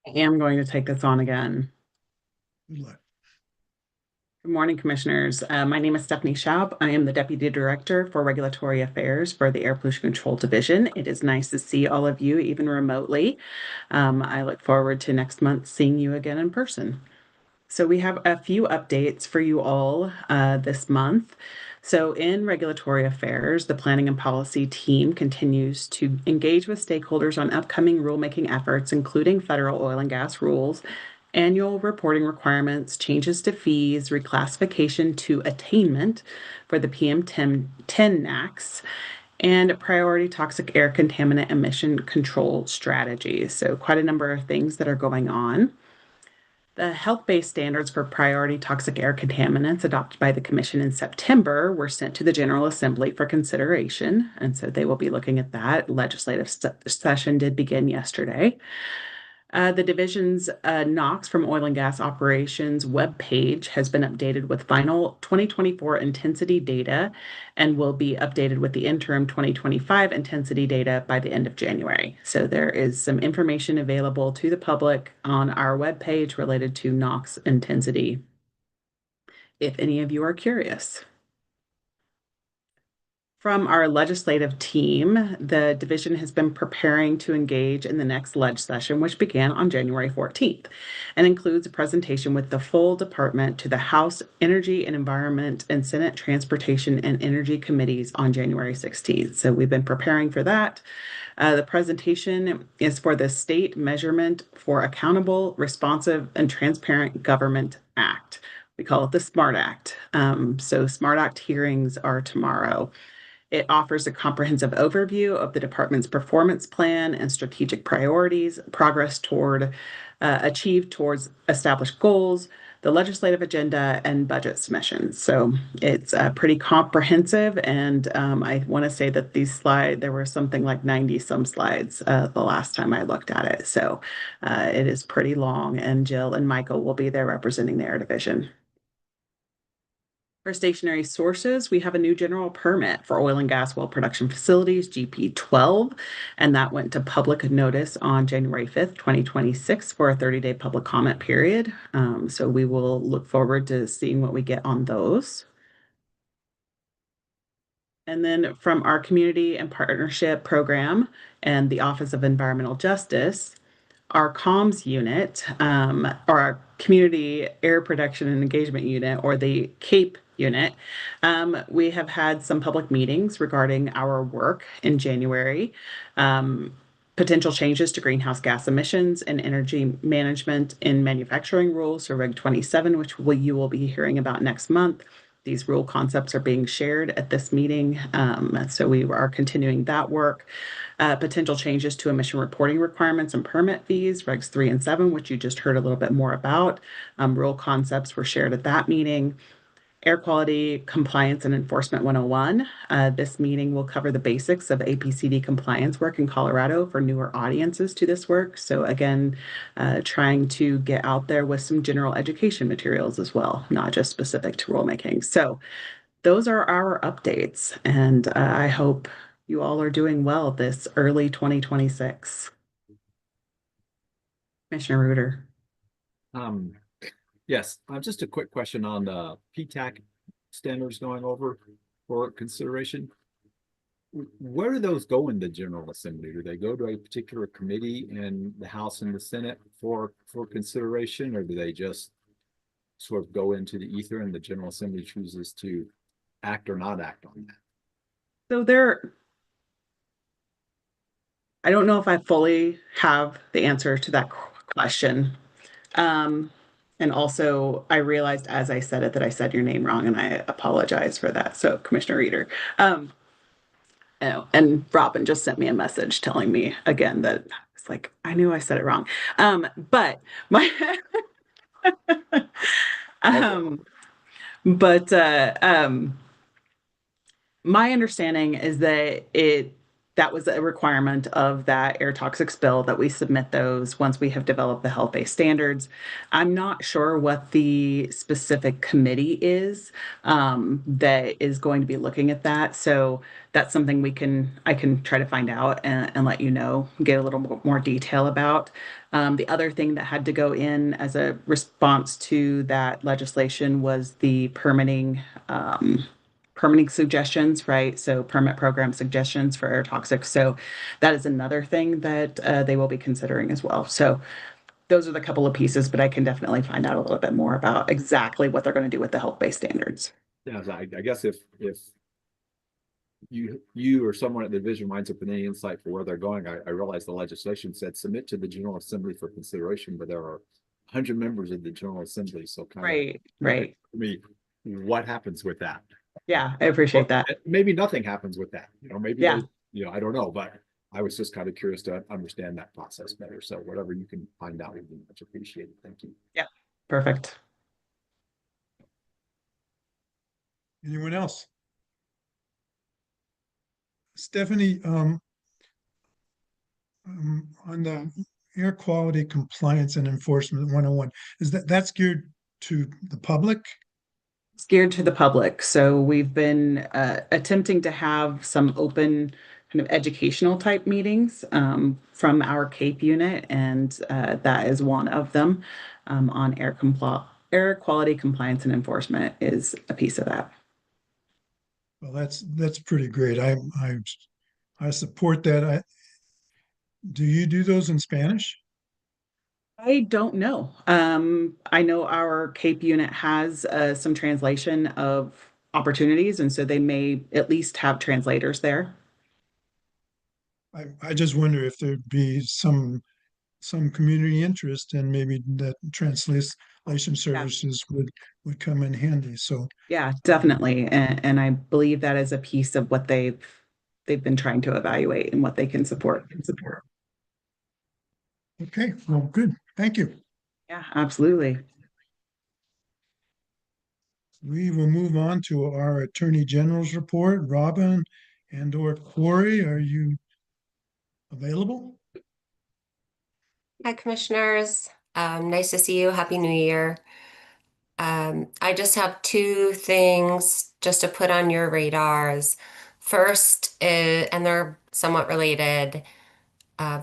I am going to take this on again. Good luck. Good morning, Commissioners. My name is Stephanie Schaub. I am the Deputy Director for Regulatory Affairs for the Air Pollution Control Division. It is nice to see all of you, even remotely. I look forward to next month seeing you again in person. So we have a few updates for you all this month. So in regulatory affairs, the planning and policy team continues to engage with stakeholders on upcoming rulemaking efforts, including federal oil and gas rules, annual reporting requirements, changes to fees, reclassification to attainment for the PM10 NACs, and priority toxic air contaminant emission control strategies. So quite a number of things that are going on. The health-based standards for priority toxic air contaminants adopted by the Commission in September were sent to the General Assembly for consideration, and so they will be looking at that. Legislative session did begin yesterday. The division's NOx from oil and gas operations webpage has been updated with final 2024 intensity data and will be updated with the interim 2025 intensity data by the end of January. So there is some information available to the public on our webpage related to NOx intensity, if any of you are curious. From our legislative team, the division has been preparing to engage in the next ledge session, which began on January 14th, and includes a presentation with the full department to the House Energy and Environment and Senate Transportation and Energy Committees on January 16th. So we've been preparing for that. The presentation is for the State Measurement for Accountable, Responsive, and Transparent Government Act. We call it the SMART Act. So SMART Act hearings are tomorrow. It offers a comprehensive overview of the department's performance plan and strategic priorities, progress achieved towards established goals, the legislative agenda, and budget submissions. So it's pretty comprehensive, and I want to say that there were something like 90 some slides the last time I looked at it. So it is pretty long, and Jill and Michael will be there representing their division. For stationary sources, we have a new general permit for oil and gas well production facilities, GP12, and that went to public notice on January 5th, 2026 for a 30-day public comment period. So we will look forward to seeing what we get on those. And then from our community and partnership program and the Office of Environmental Justice, our comms unit, or our community air protection and engagement unit, or the CAPE unit, we have had some public meetings regarding our work in January, potential changes to greenhouse gas emissions and energy management in manufacturing rules, so Reg 27, which you will be hearing about next month. These rule concepts are being shared at this meeting, so we are continuing that work. Potential changes to emission reporting requirements and permit fees, Regs 3 and 7, which you just heard a little bit more about. Rule concepts were shared at that meeting. Air Quality Compliance and Enforcement 101. This meeting will cover the basics of APCD compliance work in Colorado for newer audiences to this work. So again, trying to get out there with some general education materials as well, not just specific to rulemaking. So those are our updates, and I hope you all are doing well this early 2026. Commissioner Reuter. Yes, just a quick question on the PTAC standards going over for consideration. Where do those go in the General Assembly? Do they go to a particular committee in the House and the Senate for consideration, or do they just sort of go into the ether and the General Assembly chooses to act or not act on that? So I don't know if I fully have the answer to that question. And also, I realized as I said it that I said your name wrong, and I apologize for that. So, Commissioner Reader. Oh, and Robin just sent me a message telling me again that it's like, I knew I said it wrong. But my but my understanding is that that was a requirement of that air toxics bill that we submit those once we have developed the health-based standards. I'm not sure what the specific committee is that is going to be looking at that. So that's something I can try to find out and let you know, get a little more detail about. The other thing that had to go in as a response to that legislation was the permitting suggestions, right? So permit program suggestions for air toxics. So that is another thing that they will be considering as well. So those are the couple of pieces, but I can definitely find out a little bit more about exactly what they're going to do with the health-based standards. Yeah, I guess if you or someone at the division winds up with any insight for where they're going, I realize the legislation said submit to the General Assembly for consideration, but there are 100 members of the General Assembly, so Right. I mean, what happens with that? Yeah, I appreciate that. Maybe nothing happens with that. Maybe Yeah. I don't know, but I was just kind of curious to understand that process better. So whatever you can find out would be much appreciated. Thank you. Yeah, perfect. Anyone else? Stephanie, on the air quality compliance and enforcement 101, that's geared to the public? It's geared to the public. So we've been attempting to have some open kind of educational type meetings from our CAPE unit, and that is one of them on air quality compliance and enforcement is a piece of that. Well, that's pretty great. I support that. Do you do those in Spanish? I don't know. I know our CAPE unit has some translation of opportunities, and so they may at least have translators there. I just wonder if there'd be some community interest and maybe that translation services would come in handy. So yeah, definitely. And I believe that is a piece of what they've been trying to evaluate and what they can support. Okay, well, good. Thank you. Yeah, absolutely. We will move on to our Attorney General's report. Robin and/or Corey, are you available? Hi, Commissioners. Nice to see you. Happy New Year. I just have two things just to put on your radars. First, and they're somewhat related.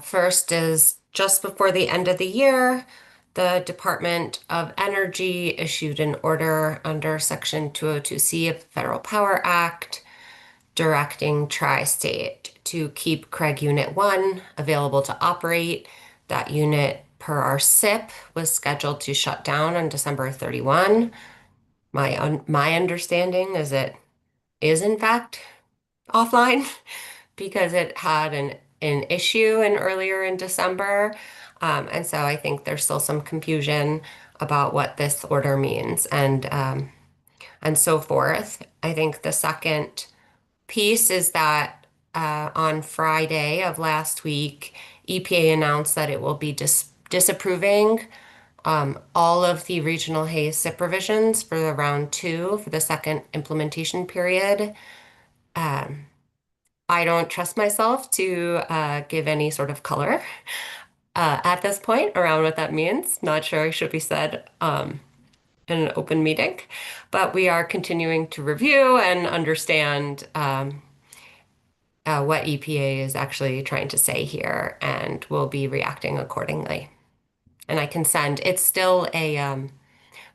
First is just before the end of the year, the Department of Energy issued an order under Section 202C of the Federal Power Act directing Tri-State to keep Craig Unit 1 available to operate. That unit, per our SIP, was scheduled to shut down on December 31. My understanding is it is in fact offline because it had an issue earlier in December. And so I think there's still some confusion about what this order means and so forth. I think the second piece is that on Friday of last week, EPA announced that it will be disapproving all of the regional haze SIP provisions for the round 2 for the second implementation period. I don't trust myself to give any sort of color at this point around what that means. Not sure it should be said in an open meeting, but we are continuing to review and understand what EPA is actually trying to say here, and we'll be reacting accordingly. And I can send, it's still a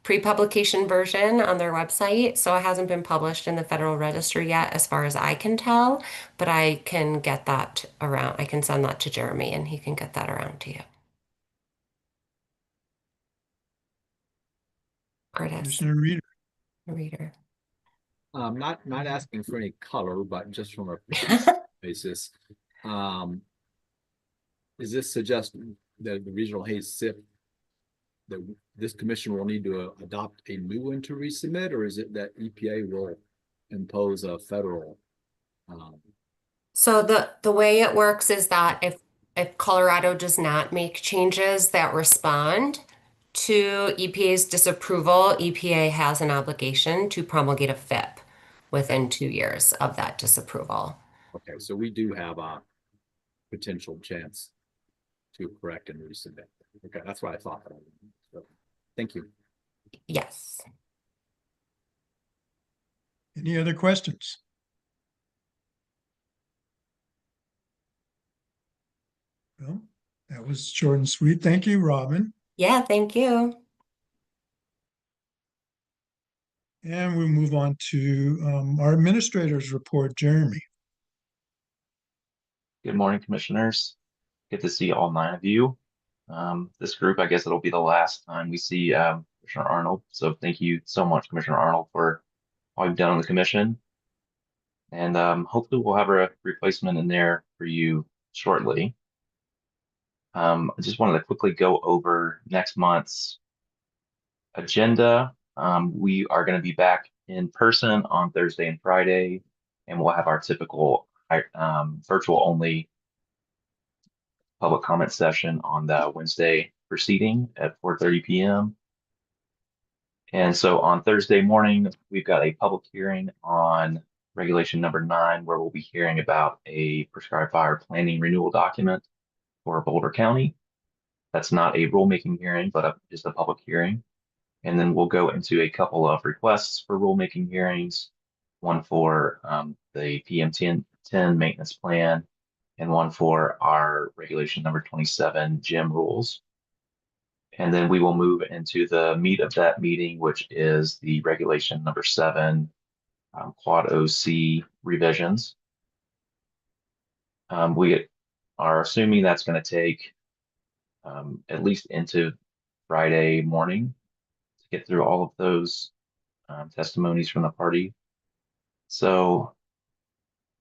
pre-publication version on their website, so it hasn't been published in the Federal Register yet, as far as I can tell, but I can get that around. I can send that to Jeremy and he can get that around to you. Curtis. Commissioner Reader. Reader. Not asking for any color, but just from a basis. Is this suggesting that the regional haze SIP, that this commission will need to adopt a new one to resubmit, or is it that EPA will impose a federal? So the way it works is that if Colorado does not make changes that respond to EPA's disapproval, EPA has an obligation to promulgate a FIP within 2 years of that disapproval. Okay, so we do have a potential chance to correct and resubmit. Okay, that's what I thought. So, thank you. Yes. Any other questions? Well, that was short and sweet. Thank you, Robin. Yeah, thank you. And we'll move on to our administrator's report, Jeremy. Good morning, commissioners. Good to see all 9 of you. This group, I guess it'll be the last time we see Commissioner Arnold. So thank you so much, Commissioner Arnold, for all you've done on the commission. And hopefully we'll have a replacement in there for you shortly. I just wanted to quickly go over next month's agenda. We are going to be back in person on Thursday and Friday, and we'll have our typical virtual only public comment session on the Wednesday proceeding at 4:30 p.m. And so on Thursday morning, we've got a public hearing on regulation number 9, where we'll be hearing about a prescribed fire planning renewal document for Boulder County. That's not a rulemaking hearing, but just a public hearing. And then we'll go into a couple of requests for rulemaking hearings, one for the PM10 maintenance plan, and one for our regulation number 27 gym rules. And then we will move into the meat of that meeting, which is the regulation number 7 Quad OC revisions. We are assuming that's going to take at least into Friday morning to get through all of those testimonies from the party. So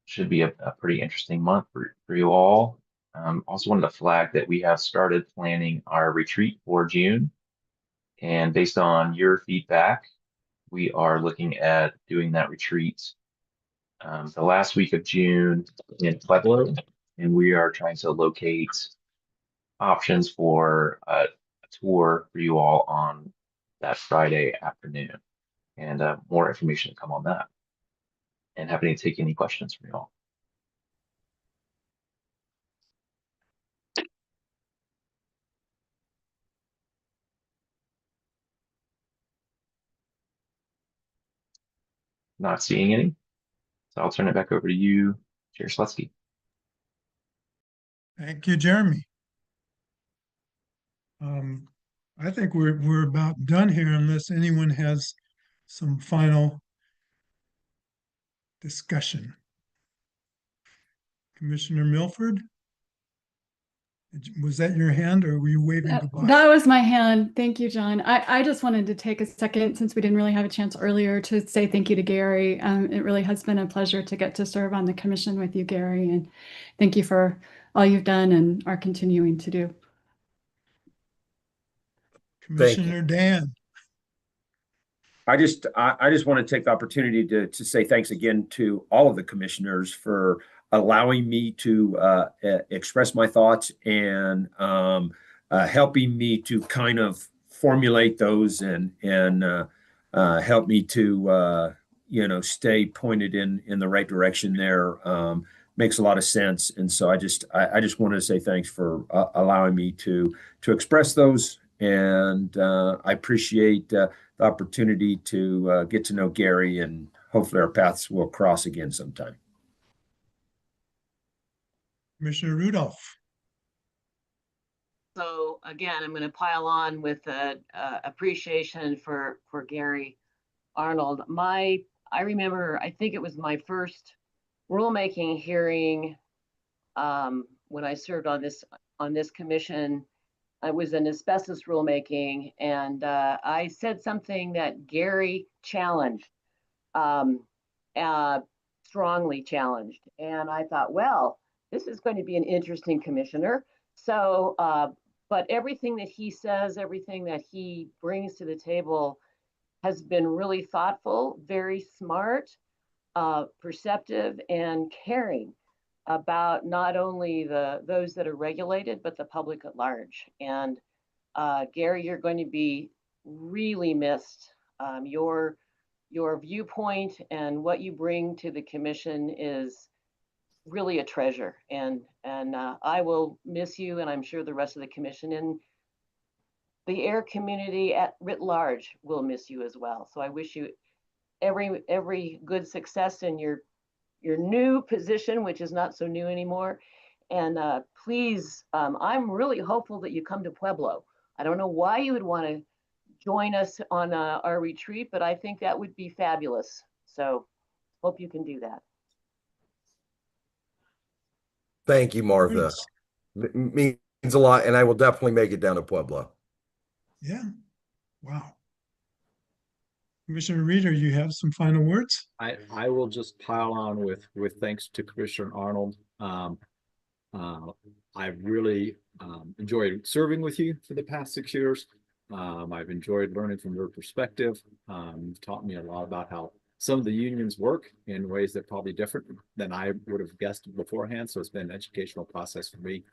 should be a pretty interesting month for you all. Also wanted to flag that we have started planning our retreat for June. And based on your feedback, we are looking at doing that retreat the last week of June in Pueblo. And we are trying to locate options for a tour for you all on that Friday afternoon. And more information to come on that. And happy to take any questions from you all. Not seeing any. So I'll turn it back over to you, Chair Slutsky. Thank you, Jeremy. I think we're about done here unless anyone has some final discussion. Commissioner Milford, was that your hand or were you waving goodbye? That was my hand. Thank you, John. I just wanted to take a second, since we didn't really have a chance earlier, to say thank you to Gary. It really has been a pleasure to get to serve on the commission with you, Gary, and thank you for all you've done and are continuing to do. Commissioner Dan. I just want to take the opportunity to say thanks again to all of the commissioners for allowing me to express my thoughts and helping me to kind of formulate those and help me to stay pointed in the right direction there. Makes a lot of sense, and so I just wanted to say thanks for allowing me to express those, and I appreciate the opportunity to get to know Gary, and hopefully our paths will cross again sometime. Commissioner Rudolph. So again, I'm going to pile on with appreciation for Gary Arnold. I remember, I think it was my first rulemaking hearing when I served on this commission. It was an asbestos rulemaking, and I said something that Gary challenged, um, strongly challenged. And I thought, well, this is going to be an interesting commissioner. So, but everything that he says, everything that he brings to the table has been really thoughtful, very smart, perceptive, and caring about not only those that are regulated, but the public at large. And Gary, you're going to be really missed. Your viewpoint and what you bring to the commission is really a treasure. And I will miss you, and I'm sure the rest of the commission and the AIR community at writ large will miss you as well. So I wish you every good success in your new position, which is not so new anymore. And please, I'm really hopeful that you come to Pueblo. I don't know why you would want to join us on our retreat, but I think that would be fabulous. So hope you can do that. Thank you, Martha. Means a lot, and I will definitely make it down to Pueblo. Yeah. Wow. Commissioner Reeder, you have some final words? I will just pile on with thanks to Commissioner Arnold. I've really enjoyed serving with you for the past 6 years. I've enjoyed learning from your perspective. You've taught me a lot about how some of the unions work in ways that are probably different than I would have guessed beforehand. So it's been an educational process for me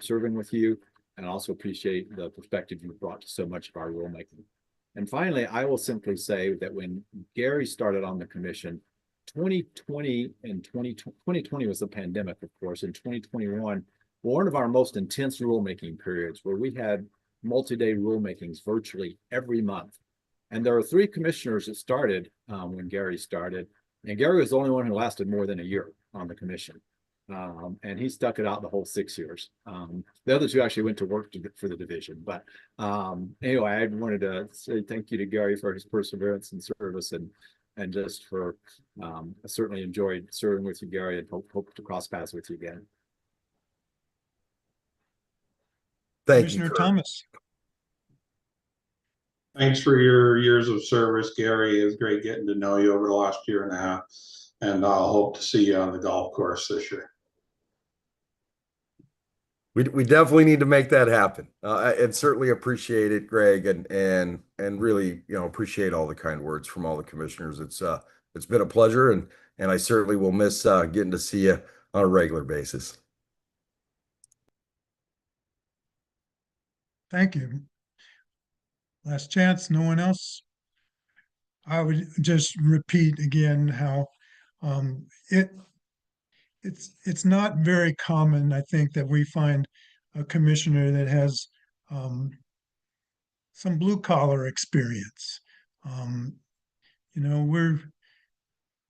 serving with you, and I also appreciate the perspective you brought to so much of our rulemaking. And finally, I will simply say that when Gary started on the commission, 2020 and 2020 was the pandemic, of course, and 2021 were one of our most intense rulemaking periods where we had multi-day rulemakings virtually every month. And there were 3 commissioners that started when Gary started, and Gary was the only one who lasted more than a year on the commission. And he stuck it out the whole 6 years. The other 2 actually went to work for the division. But anyway, I wanted to say thank you to Gary for his perseverance and service, and just for I certainly enjoyed serving with you, Gary, and hope to cross paths with you again. Thank you, Commissioner Kurt. Thomas. Thanks for your years of service, Gary. It was great getting to know you over the last year and a half, and I'll hope to see you on the golf course this year. We definitely need to make that happen. And certainly appreciate it, Greg, and really, appreciate all the kind words from all the commissioners. It's been a pleasure, and I certainly will miss getting to see you on a regular basis. Thank you. Last chance, no one else? I would just repeat again how it's not very common, I think, that we find a commissioner that has some blue collar experience. I'm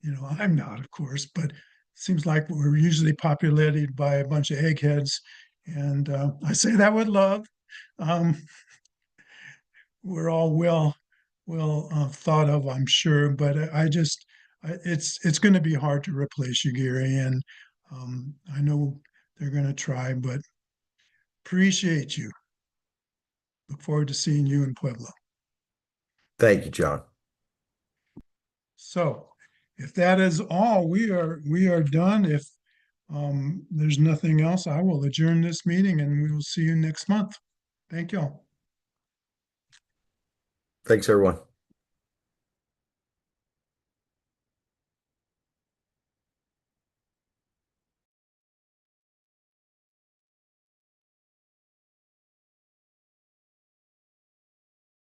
not, of course, but it seems like we're usually populated by a bunch of eggheads, and I say that with love. We're all well thought of, I'm sure, but it's going to be hard to replace you, Gary, and I know they're going to try, but appreciate you. Look forward to seeing you in Pueblo. Thank you, John. So, if that is all, we are done. If there's nothing else, I will adjourn this meeting, and we will see you next month. Thank you all. Thanks, everyone.